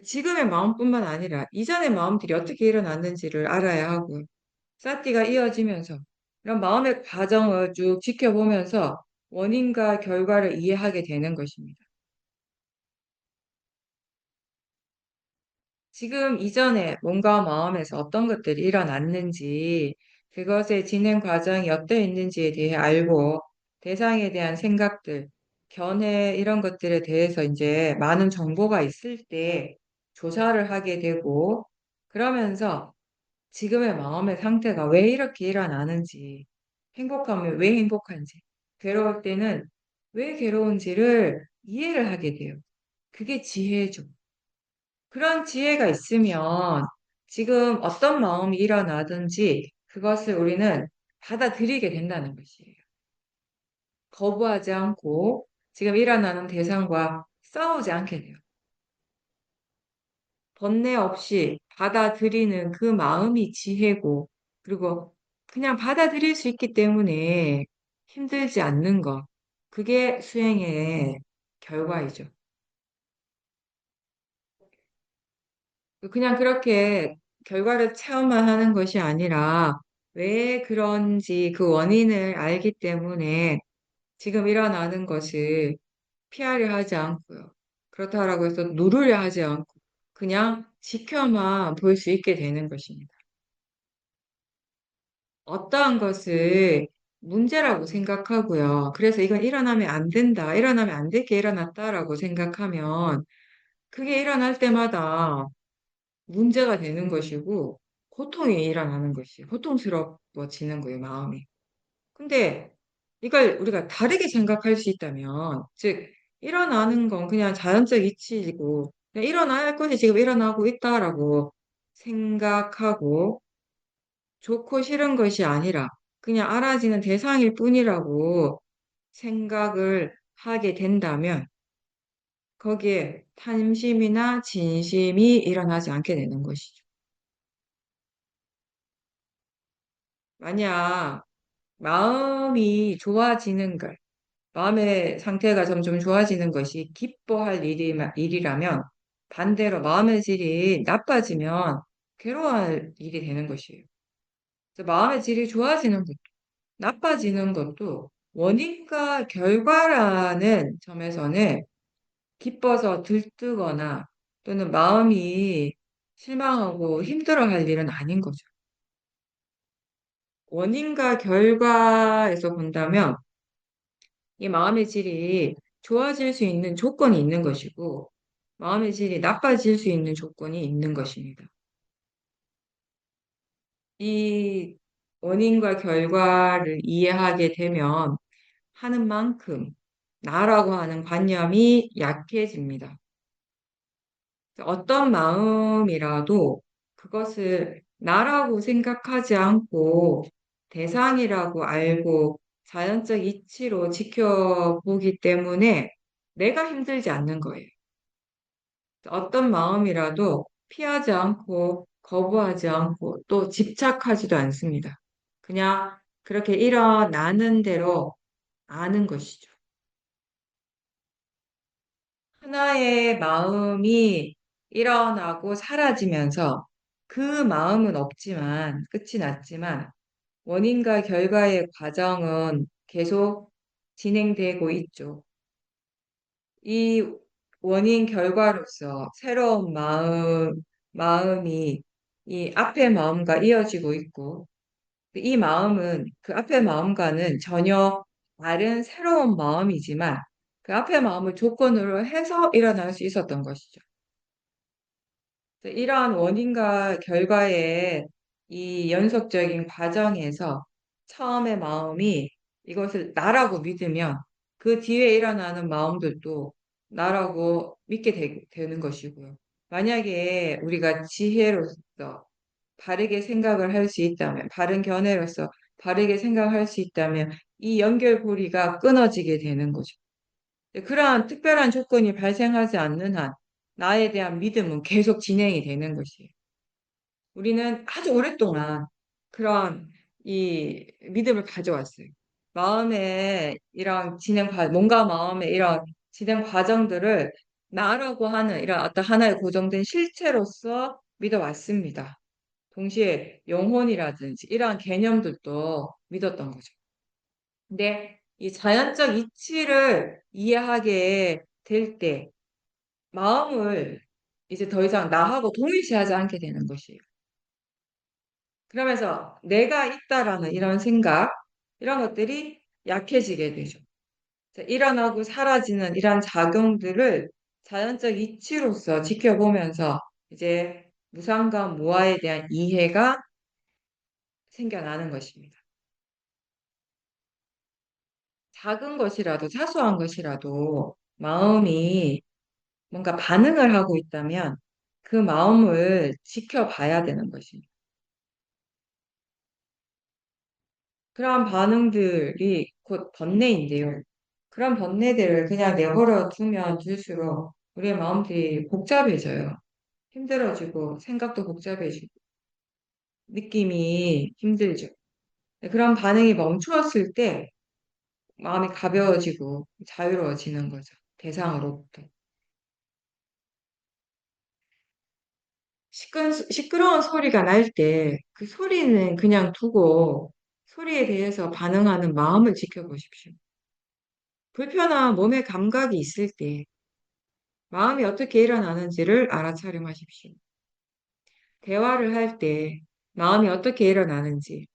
지금의 마음뿐만 아니라 이전의 마음들이 어떻게 일어났는지를 알아야 하고 사티가 이어지면서 이런 마음의 과정을 쭉 지켜보면서 원인과 결과를 이해하게 되는 것입니다. 지금 이전에 몸과 마음에서 어떤 것들이 일어났는지, 그것의 진행 과정이 어떠 있는지에 대해 알고, 대상에 대한 생각들, 견해, 이런 것들에 대해서 이제 많은 정보가 있을 때 조사를 하게 되고, 그러면서 지금의 마음의 상태가 왜 이렇게 일어나는지, 행복하면 왜 행복한지, 괴로울 때는 왜 괴로운지를 이해를 하게 돼요. 그게 지혜죠. 그런 지혜가 있으면 지금 어떤 마음이 일어나든지 그것을 우리는 받아들이게 된다는 것이에요. 거부하지 않고 지금 일어나는 대상과 싸우지 않게 돼요. 번뇌 없이 받아들이는 그 마음이 지혜고, 그리고 그냥 받아들일 수 있기 때문에 힘들지 않는 것. 그게 수행의 결과이죠. 그냥 그렇게 결과를 체험만 하는 것이 아니라 왜 그런지 그 원인을 알기 때문에 지금 일어나는 것을 피하려 하지 않고요. 그렇다고 해서 누르려 하지 않고 그냥 지켜만 볼 수 있게 되는 것입니다. 어떠한 것을 문제라고 생각하고요. 그래서 이건 일어나면 안 된다, 일어나면 안 될 게 일어났다라고 생각하면 그게 일어날 때마다 문제가 되는 것이고 고통이 일어나는 것이 고통스러워지는 거예요, 마음이. 근데 이걸 우리가 다르게 생각할 수 있다면, 즉 일어나는 건 그냥 자연적 이치이고 그냥 일어나야 할 것이 지금 일어나고 있다라고 생각하고 좋고 싫은 것이 아니라 그냥 알아지는 대상일 뿐이라고 생각을 하게 된다면 거기에 탐심이나 진심이 일어나지 않게 되는 것이죠. 만약 마음이 좋아지는 것, 마음의 상태가 점점 좋아지는 것이 기뻐할 일이라면 반대로 마음의 질이 나빠지면 괴로워할 일이 되는 것이에요. 그래서 마음의 질이 좋아지는 것도 나빠지는 것도 원인과 결과라는 점에서는 기뻐서 들뜨거나 또는 마음이 실망하고 힘들어할 일은 아닌 거죠. 원인과 결과에서 본다면 이 마음의 질이 좋아질 수 있는 조건이 있는 것이고 마음의 질이 나빠질 수 있는 조건이 있는 것입니다. 이 원인과 결과를 이해하게 되면 하는 만큼 나라고 하는 관념이 약해집니다. 어떤 마음이라도 그것을 나라고 생각하지 않고 대상이라고 알고 자연적 이치로 지켜보기 때문에 내가 힘들지 않는 거예요. 어떤 마음이라도 피하지 않고 거부하지 않고 또 집착하지도 않습니다. 그냥 그렇게 일어나는 대로 아는 것이죠. 하나의 마음이 일어나고 사라지면서 그 마음은 없지만, 끝이 났지만, 원인과 결과의 과정은 계속 진행되고 있죠. 이 원인 결과로서 새로운 마음이 이 앞의 마음과 이어지고 있고, 이 마음은 그 앞의 마음과는 전혀 다른 새로운 마음이지만, 그 앞의 마음을 조건으로 해서 일어날 수 있었던 것이죠. 이러한 원인과 결과의 이 연속적인 과정에서 처음의 마음이 이것을 나라고 믿으면 그 뒤에 일어나는 마음들도 나라고 믿게 되는 것이고요. 만약에 우리가 지혜로서 바르게 생각을 할 수 있다면, 바른 견해로서 바르게 생각할 수 있다면 이 연결고리가 끊어지게 되는 거죠. 그러한 특별한 조건이 발생하지 않는 한 나에 대한 믿음은 계속 진행이 되는 것이에요. 우리는 아주 오랫동안 그런 이 믿음을 가져왔어요. 마음의 이런 뭔가 마음의 이런 진행 과정들을 나라고 하는 이런 어떤 하나의 고정된 실체로서 믿어왔습니다. 동시에 영혼이라든지 이러한 개념들도 믿었던 거죠. 근데 이 자연적 이치를 이해하게 될 때 마음을 이제 더 이상 나하고 동일시하지 않게 되는 것이에요. 그러면서 내가 있다라는 이런 생각, 이런 것들이 약해지게 되죠. 일어나고 사라지는 이러한 작용들을 자연적 이치로서 지켜보면서 이제 무상과 무아에 대한 이해가 생겨나는 것입니다. 작은 것이라도, 사소한 것이라도 마음이 뭔가 반응을 하고 있다면 그 마음을 지켜봐야 되는 것입니다. 그러한 반응들이 곧 번뇌인데요. 그런 번뇌들을 그냥 내버려 두면 둘수록 우리의 마음들이 복잡해져요. 힘들어지고 생각도 복잡해지고 느낌이 힘들죠. 그런 반응이 멈추었을 때 마음이 가벼워지고 자유로워지는 거죠. 대상으로부터. 시끄러운 소리가 날 때 그 소리는 그냥 두고 소리에 대해서 반응하는 마음을 지켜보십시오. 불편한 몸의 감각이 있을 때 마음이 어떻게 일어나는지를 알아차림하십시오. 대화를 할 때 마음이 어떻게 일어나는지,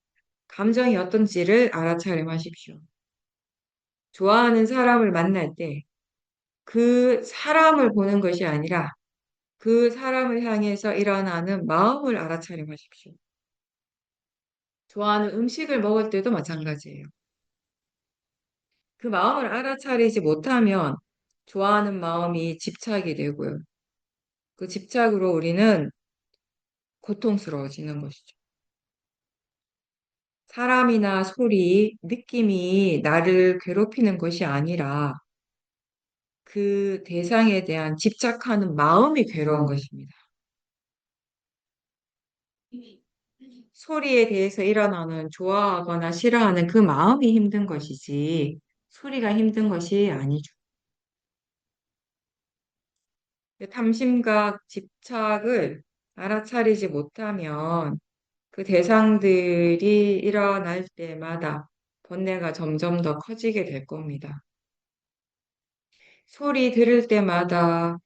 감정이 어떤지를 알아차림하십시오. 좋아하는 사람을 만날 때 그 사람을 보는 것이 아니라 그 사람을 향해서 일어나는 마음을 알아차림하십시오. 좋아하는 음식을 먹을 때도 마찬가지예요. 그 마음을 알아차리지 못하면 좋아하는 마음이 집착이 되고요. 그 집착으로 우리는 고통스러워지는 것이죠. 사람이나 소리, 느낌이 나를 괴롭히는 것이 아니라 그 대상에 대한 집착하는 마음이 괴로운 것입니다. 소리에 대해서 일어나는 좋아하거나 싫어하는 그 마음이 힘든 것이지, 소리가 힘든 것이 아니죠. 탐심과 집착을 알아차리지 못하면 그 대상들이 일어날 때마다 번뇌가 점점 더 커지게 될 겁니다. 소리 들을 때마다,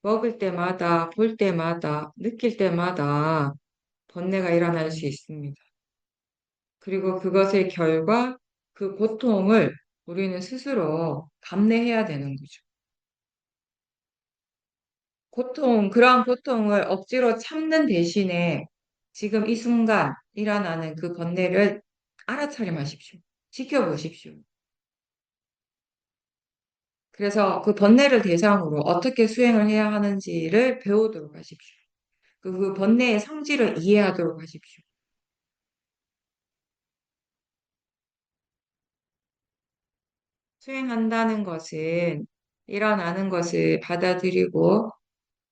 먹을 때마다, 볼 때마다, 느낄 때마다 번뇌가 일어날 수 있습니다. 그리고 그것의 결과, 그 고통을 우리는 스스로 감내해야 되는 거죠. 그러한 고통을 억지로 참는 대신에 지금 이 순간 일어나는 그 번뇌를 알아차림하십시오. 지켜보십시오. 그래서 그 번뇌를 대상으로 어떻게 수행을 해야 하는지를 배우도록 하십시오. 그 번뇌의 성질을 이해하도록 하십시오. 수행한다는 것은 일어나는 것을 받아들이고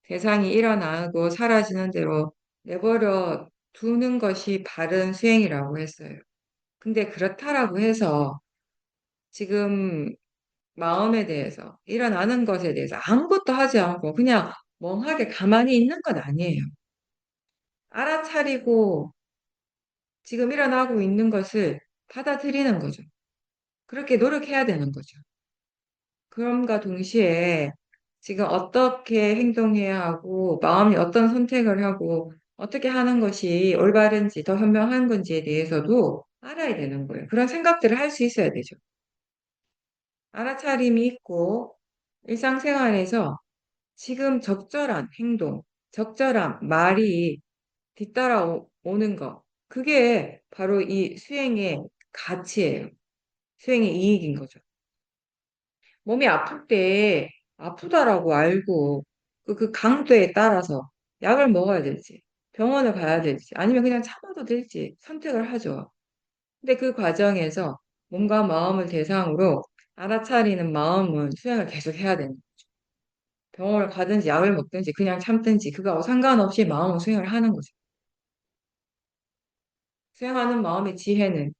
대상이 일어나고 사라지는 대로 내버려 두는 것이 바른 수행이라고 했어요. 근데 그렇다라고 해서 지금 마음에 대해서, 일어나는 것에 대해서 아무것도 하지 않고 그냥 멍하게 가만히 있는 건 아니에요. 알아차리고 지금 일어나고 있는 것을 받아들이는 거죠. 그렇게 노력해야 되는 거죠. 그럼과 동시에 지금 어떻게 행동해야 하고 마음이 어떤 선택을 하고 어떻게 하는 것이 올바른지 더 현명한 건지에 대해서도 알아야 되는 거예요. 그런 생각들을 할 수 있어야 되죠. 알아차림이 있고 일상생활에서 지금 적절한 행동, 적절한 말이 뒤따라오는 것, 그게 바로 이 수행의 가치예요. 수행의 이익인 거죠. 몸이 아플 때 아프다라고 알고 그 강도에 따라서 약을 먹어야 될지, 병원을 가야 될지, 아니면 그냥 참아도 될지 선택을 하죠. 근데 그 과정에서 몸과 마음을 대상으로 알아차리는 마음은 수행을 계속 해야 되는 거죠. 병원을 가든지 약을 먹든지 그냥 참든지 그거하고 상관없이 마음은 수행을 하는 거죠. 수행하는 마음의 지혜는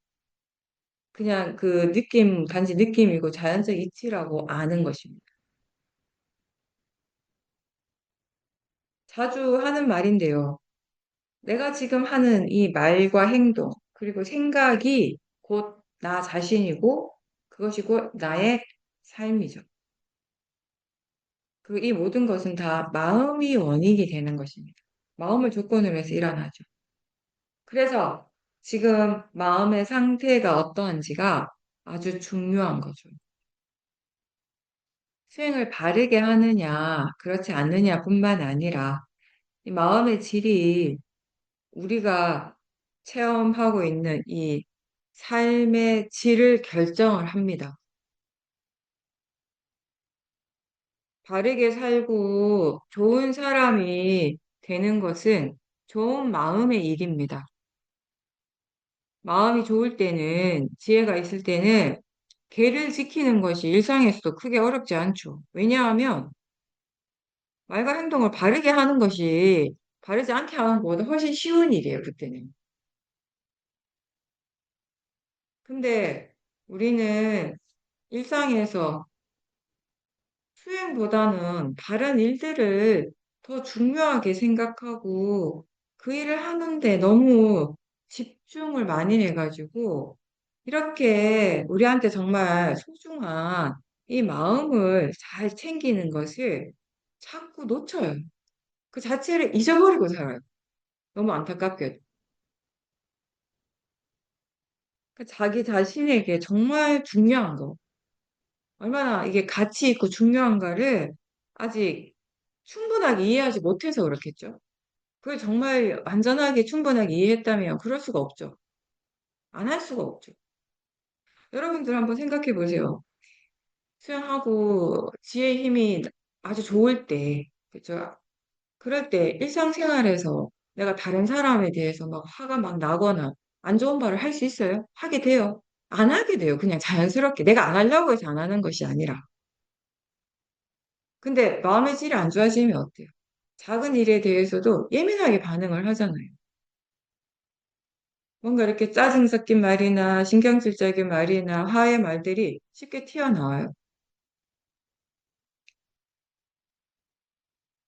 그냥 그 느낌, 단지 느낌이고 자연적 이치라고 아는 것입니다. 자주 하는 말인데요. 내가 지금 하는 이 말과 행동, 그리고 생각이 곧 나 자신이고 그것이 곧 나의 삶이죠. 그리고 이 모든 것은 다 마음이 원인이 되는 것입니다. 마음을 조건으로 해서 일어나죠. 그래서 지금 마음의 상태가 어떠한지가 아주 중요한 거죠. 수행을 바르게 하느냐, 그렇지 않느냐뿐만 아니라 이 마음의 질이 우리가 체험하고 있는 이 삶의 질을 결정을 합니다. 바르게 살고 좋은 사람이 되는 것은 좋은 마음의 일입니다. 마음이 좋을 때는, 지혜가 있을 때는 계를 지키는 것이 일상에서도 크게 어렵지 않죠. 왜냐하면 말과 행동을 바르게 하는 것이 바르지 않게 하는 것보다 훨씬 쉬운 일이에요, 그때는. 근데 우리는 일상에서 수행보다는 다른 일들을 더 중요하게 생각하고 그 일을 하는데 너무 집중을 많이 해가지고 이렇게 우리한테 정말 소중한 이 마음을 잘 챙기는 것을 자꾸 놓쳐요. 그 자체를 잊어버리고 살아요. 너무 안타깝게도. 그 자기 자신에게 정말 중요한 거, 얼마나 이게 가치 있고 중요한가를 아직 충분하게 이해하지 못해서 그렇겠죠. 그걸 정말 완전하게 충분하게 이해했다면 그럴 수가 없죠. 안 할 수가 없죠. 여러분들 한번 생각해 보세요. 수영하고 지혜 힘이 아주 좋을 때, 그죠? 그럴 때 일상생활에서 내가 다른 사람에 대해서 막 화가 막 나거나 안 좋은 말을 할 수 있어요? 하게 돼요. 안 하게 돼요. 그냥 자연스럽게. 내가 안 하려고 해서 안 하는 것이 아니라. 근데 마음의 질이 안 좋아지면 어때요? 작은 일에 대해서도 예민하게 반응을 하잖아요. 뭔가 이렇게 짜증 섞인 말이나 신경질적인 말이나 화의 말들이 쉽게 튀어나와요.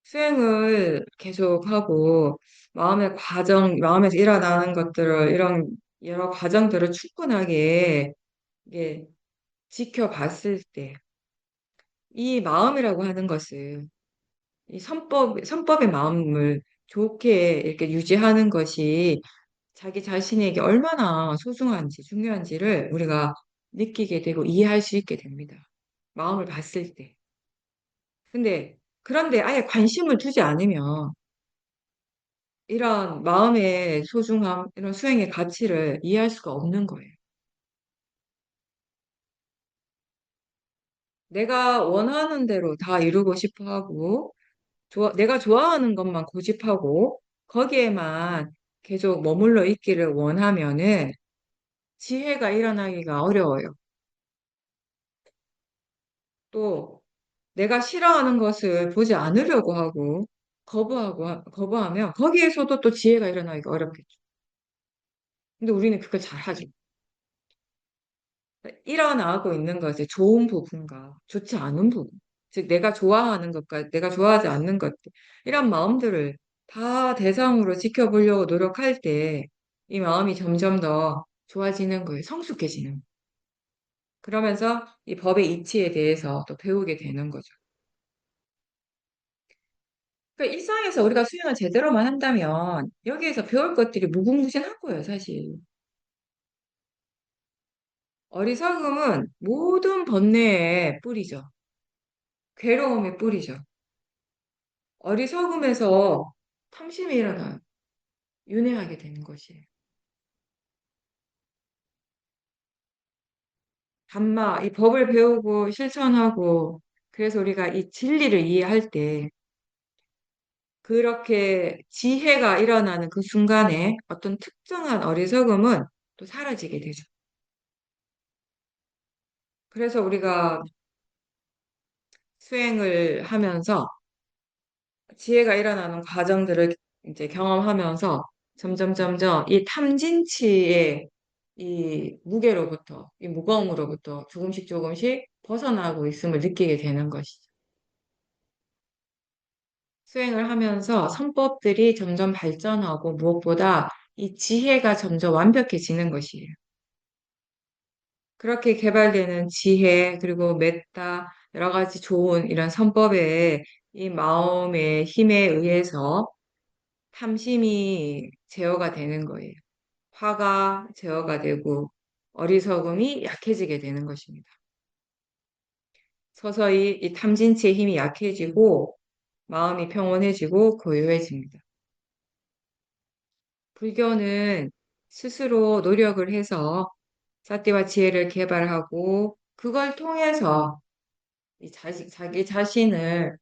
수행을 계속하고 마음의 과정, 마음에서 일어나는 것들을 이런 여러 과정들을 충분하게 이게 지켜봤을 때 이 마음이라고 하는 것을 이 선법의 마음을 좋게 이렇게 유지하는 것이 자기 자신에게 얼마나 소중한지 중요한지를 우리가 느끼게 되고 이해할 수 있게 됩니다. 마음을 봤을 때. 그런데 아예 관심을 두지 않으면 이런 마음의 소중함, 이런 수행의 가치를 이해할 수가 없는 거예요. 내가 원하는 대로 다 이루고 싶어 하고, 내가 좋아하는 것만 고집하고, 거기에만 계속 머물러 있기를 원하면은 지혜가 일어나기가 어려워요. 또, 내가 싫어하는 것을 보지 않으려고 하고, 거부하면 거기에서도 또 지혜가 일어나기가 어렵겠죠. 근데 우리는 그걸 잘하죠. 일어나고 있는 것의 좋은 부분과 좋지 않은 부분, 즉 내가 좋아하는 것과 내가 좋아하지 않는 것들, 이런 마음들을 다 대상으로 지켜보려고 노력할 때 이 마음이 점점 더 좋아지는 거예요. 성숙해지는. 그러면서 이 법의 이치에 대해서 또 배우게 되는 거죠. 그러니까 일상에서 우리가 수행을 제대로만 한다면 여기에서 배울 것들이 무궁무진한 거예요, 사실. 어리석음은 모든 번뇌의 뿌리죠. 괴로움의 뿌리죠. 어리석음에서 탐심이 일어나요. 윤회하게 되는 것이에요. 담마, 이 법을 배우고 실천하고, 그래서 우리가 이 진리를 이해할 때, 그렇게 지혜가 일어나는 그 순간에 어떤 특정한 어리석음은 또 사라지게 되죠. 그래서 우리가 수행을 하면서 지혜가 일어나는 과정들을 이제 경험하면서 점점 이 탐진치의 이 무게로부터, 이 무거움으로부터 조금씩 벗어나고 있음을 느끼게 되는 것이죠. 수행을 하면서 선법들이 점점 발전하고 무엇보다 이 지혜가 점점 완벽해지는 것이에요. 그렇게 개발되는 지혜, 그리고 메타, 여러 가지 좋은 이런 선법의 이 마음의 힘에 의해서 탐심이 제어가 되는 거예요. 화가 제어가 되고 어리석음이 약해지게 되는 것입니다. 서서히 이 탐진치의 힘이 약해지고 마음이 평온해지고 고요해집니다. 불교는 스스로 노력을 해서 사티와 지혜를 개발하고 그걸 통해서 자기 자신을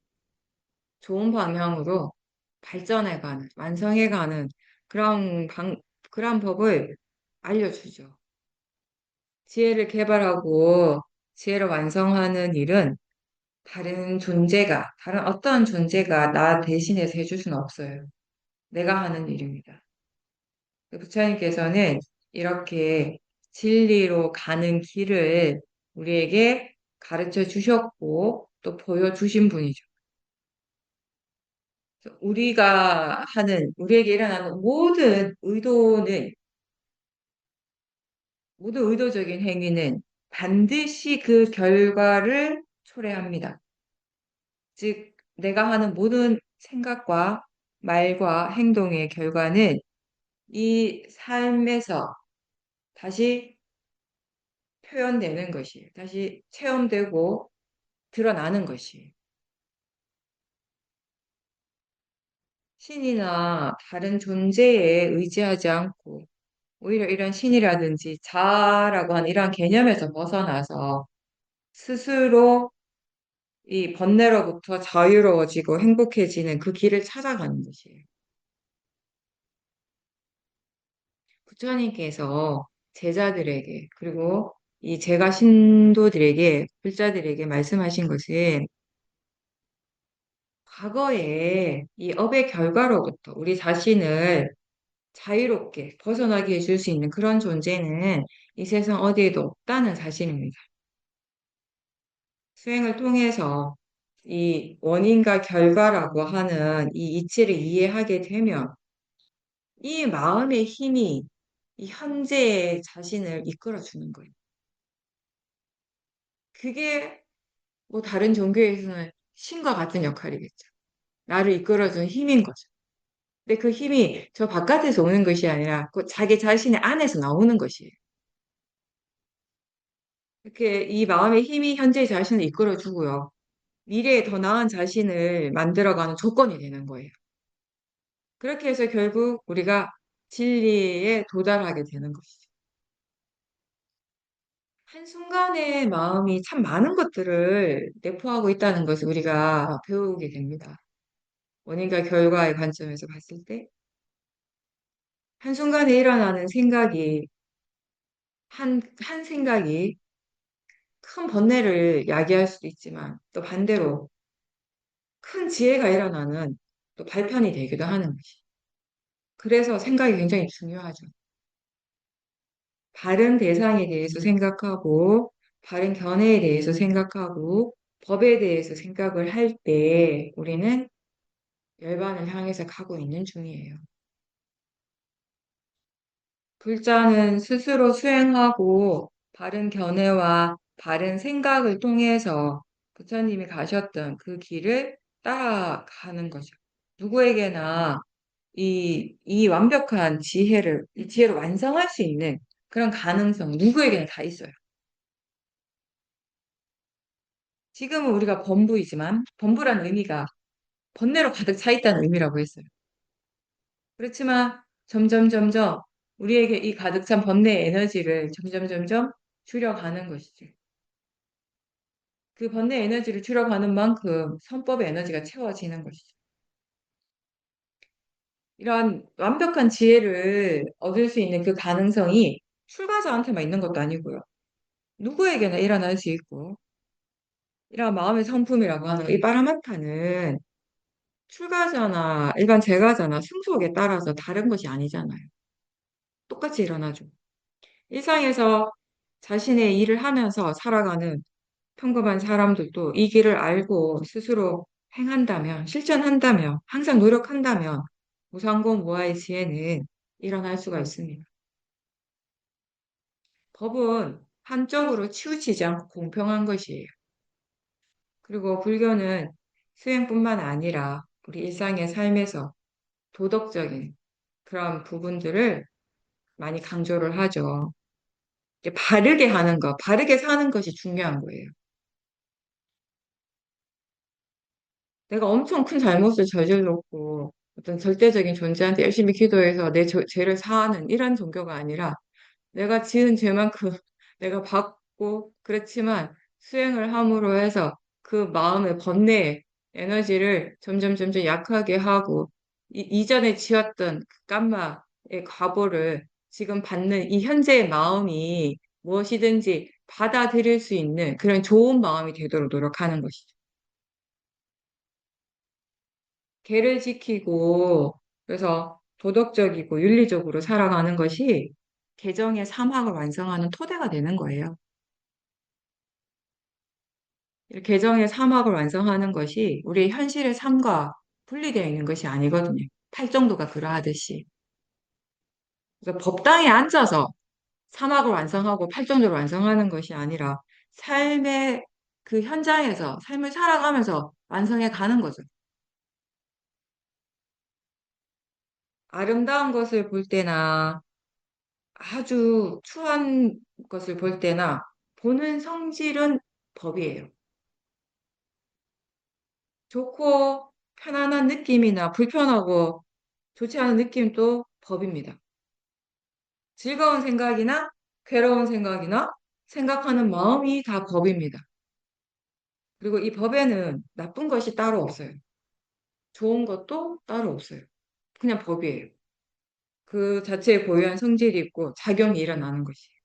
좋은 방향으로 발전해가는, 완성해가는 그런 법을 알려주죠. 지혜를 개발하고 지혜를 완성하는 일은 다른 어떤 존재가 나 대신해서 해줄 수는 없어요. 내가 하는 일입니다. 부처님께서는 이렇게 진리로 가는 길을 우리에게 가르쳐 주셨고 또 보여주신 분이죠. 우리에게 일어나는 모든 의도적인 행위는 반드시 그 결과를 초래합니다. 즉, 내가 하는 모든 생각과 말과 행동의 결과는 이 삶에서 다시 표현되는 것이에요. 다시 체험되고 드러나는 것이에요. 신이나 다른 존재에 의지하지 않고 오히려 이런 신이라든지 자아라고 하는 이러한 개념에서 벗어나서 스스로 이 번뇌로부터 자유로워지고 행복해지는 그 길을 찾아가는 것이에요. 부처님께서 제자들에게 그리고 이 제가 신도들에게 불자들에게 말씀하신 것은 과거에 이 업의 결과로부터 우리 자신을 자유롭게 벗어나게 해줄 수 있는 그런 존재는 이 세상 어디에도 없다는 사실입니다. 수행을 통해서 이 원인과 결과라고 하는 이 이치를 이해하게 되면 이 마음의 힘이 이 현재의 자신을 이끌어주는 거예요. 그게 뭐 다른 종교에서는 신과 같은 역할이겠죠. 나를 이끌어주는 힘인 거죠. 근데 그 힘이 저 바깥에서 오는 것이 아니라 그 자기 자신의 안에서 나오는 것이에요. 이렇게 이 마음의 힘이 현재의 자신을 이끌어주고요. 미래에 더 나은 자신을 만들어가는 조건이 되는 거예요. 그렇게 해서 결국 우리가 진리에 도달하게 되는 것이죠. 한순간에 마음이 참 많은 것들을 내포하고 있다는 것을 우리가 배우게 됩니다. 원인과 결과의 관점에서 봤을 때, 한순간에 일어나는 생각이, 한 생각이 큰 번뇌를 야기할 수도 있지만, 또 반대로 큰 지혜가 일어나는 또 발판이 되기도 하는 것이. 그래서 생각이 굉장히 중요하죠. 바른 대상에 대해서 생각하고, 바른 견해에 대해서 생각하고, 법에 대해서 생각을 할 때 우리는 열반을 향해서 가고 있는 중이에요. 불자는 스스로 수행하고 바른 견해와 바른 생각을 통해서 부처님이 가셨던 그 길을 따라가는 거죠. 누구에게나 이 완벽한 이 지혜를 완성할 수 있는 그런 가능성 누구에게나 다 있어요. 지금은 우리가 범부이지만 범부라는 의미가 번뇌로 가득 차 있다는 의미라고 했어요. 그렇지만 점점 우리에게 이 가득 찬 번뇌의 에너지를 점점 줄여가는 것이죠. 그 번뇌 에너지를 줄여가는 만큼 선법의 에너지가 채워지는 것이죠. 이러한 완벽한 지혜를 얻을 수 있는 그 가능성이 출가자한테만 있는 것도 아니고요. 누구에게나 일어날 수 있고, 이런 마음의 성품이라고 하는 이 파라마타는 출가자나 일반 재가자나 승속에 따라서 다른 것이 아니잖아요. 똑같이 일어나죠. 일상에서 자신의 일을 하면서 살아가는 평범한 사람들도 이 길을 알고 스스로 행한다면, 실천한다면, 항상 노력한다면 무상고 무아의 지혜는 일어날 수가 있습니다. 법은 한쪽으로 치우치지 않고 공평한 것이에요. 그리고 불교는 수행뿐만 아니라 우리 일상의 삶에서 도덕적인 그런 부분들을 많이 강조를 하죠. 바르게 하는 것, 바르게 사는 것이 중요한 거예요. 내가 엄청 큰 잘못을 저질렀고 어떤 절대적인 존재한테 열심히 기도해서 내 죄를 사하는 이런 종교가 아니라 내가 지은 죄만큼 내가 받고 그렇지만 수행을 함으로 해서 그 마음의 번뇌의 에너지를 점점 약하게 하고 이전에 지었던 그 깜마의 과보를 지금 받는 이 현재의 마음이 무엇이든지 받아들일 수 있는 그런 좋은 마음이 되도록 노력하는 것이죠. 계를 지키고 그래서 도덕적이고 윤리적으로 살아가는 것이 개정의 사막을 완성하는 토대가 되는 거예요. 개정의 사막을 완성하는 것이 우리의 현실의 삶과 분리되어 있는 것이 아니거든요. 팔정도가 그러하듯이. 그래서 법당에 앉아서 사막을 완성하고 팔정도를 완성하는 것이 아니라 삶의 그 현장에서 삶을 살아가면서 완성해 가는 거죠. 아름다운 것을 볼 때나 아주 추한 것을 볼 때나 보는 성질은 법이에요. 좋고 편안한 느낌이나 불편하고 좋지 않은 느낌도 법입니다. 즐거운 생각이나 괴로운 생각이나 생각하는 마음이 다 법입니다. 그리고 이 법에는 나쁜 것이 따로 없어요. 좋은 것도 따로 없어요. 그냥 법이에요. 그 자체에 고유한 성질이 있고 작용이 일어나는 것이에요.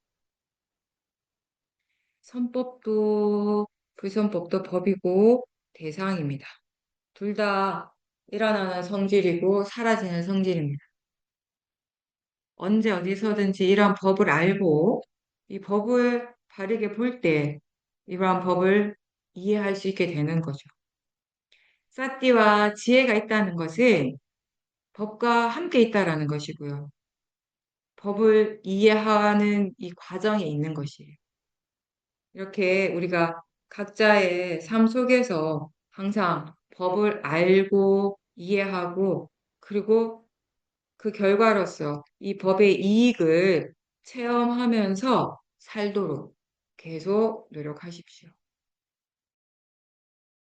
선법도 불선법도 법이고 대상입니다. 둘 다 일어나는 성질이고 사라지는 성질입니다. 언제 어디서든지 이러한 법을 알고 이 법을 바르게 볼 때 이러한 법을 이해할 수 있게 되는 거죠. 사띠와 지혜가 있다는 것은 법과 함께 있다라는 것이고요. 법을 이해하는 이 과정에 있는 것이에요. 이렇게 우리가 각자의 삶 속에서 항상 법을 알고 이해하고 그리고 그 결과로서 이 법의 이익을 체험하면서 살도록 계속 노력하십시오.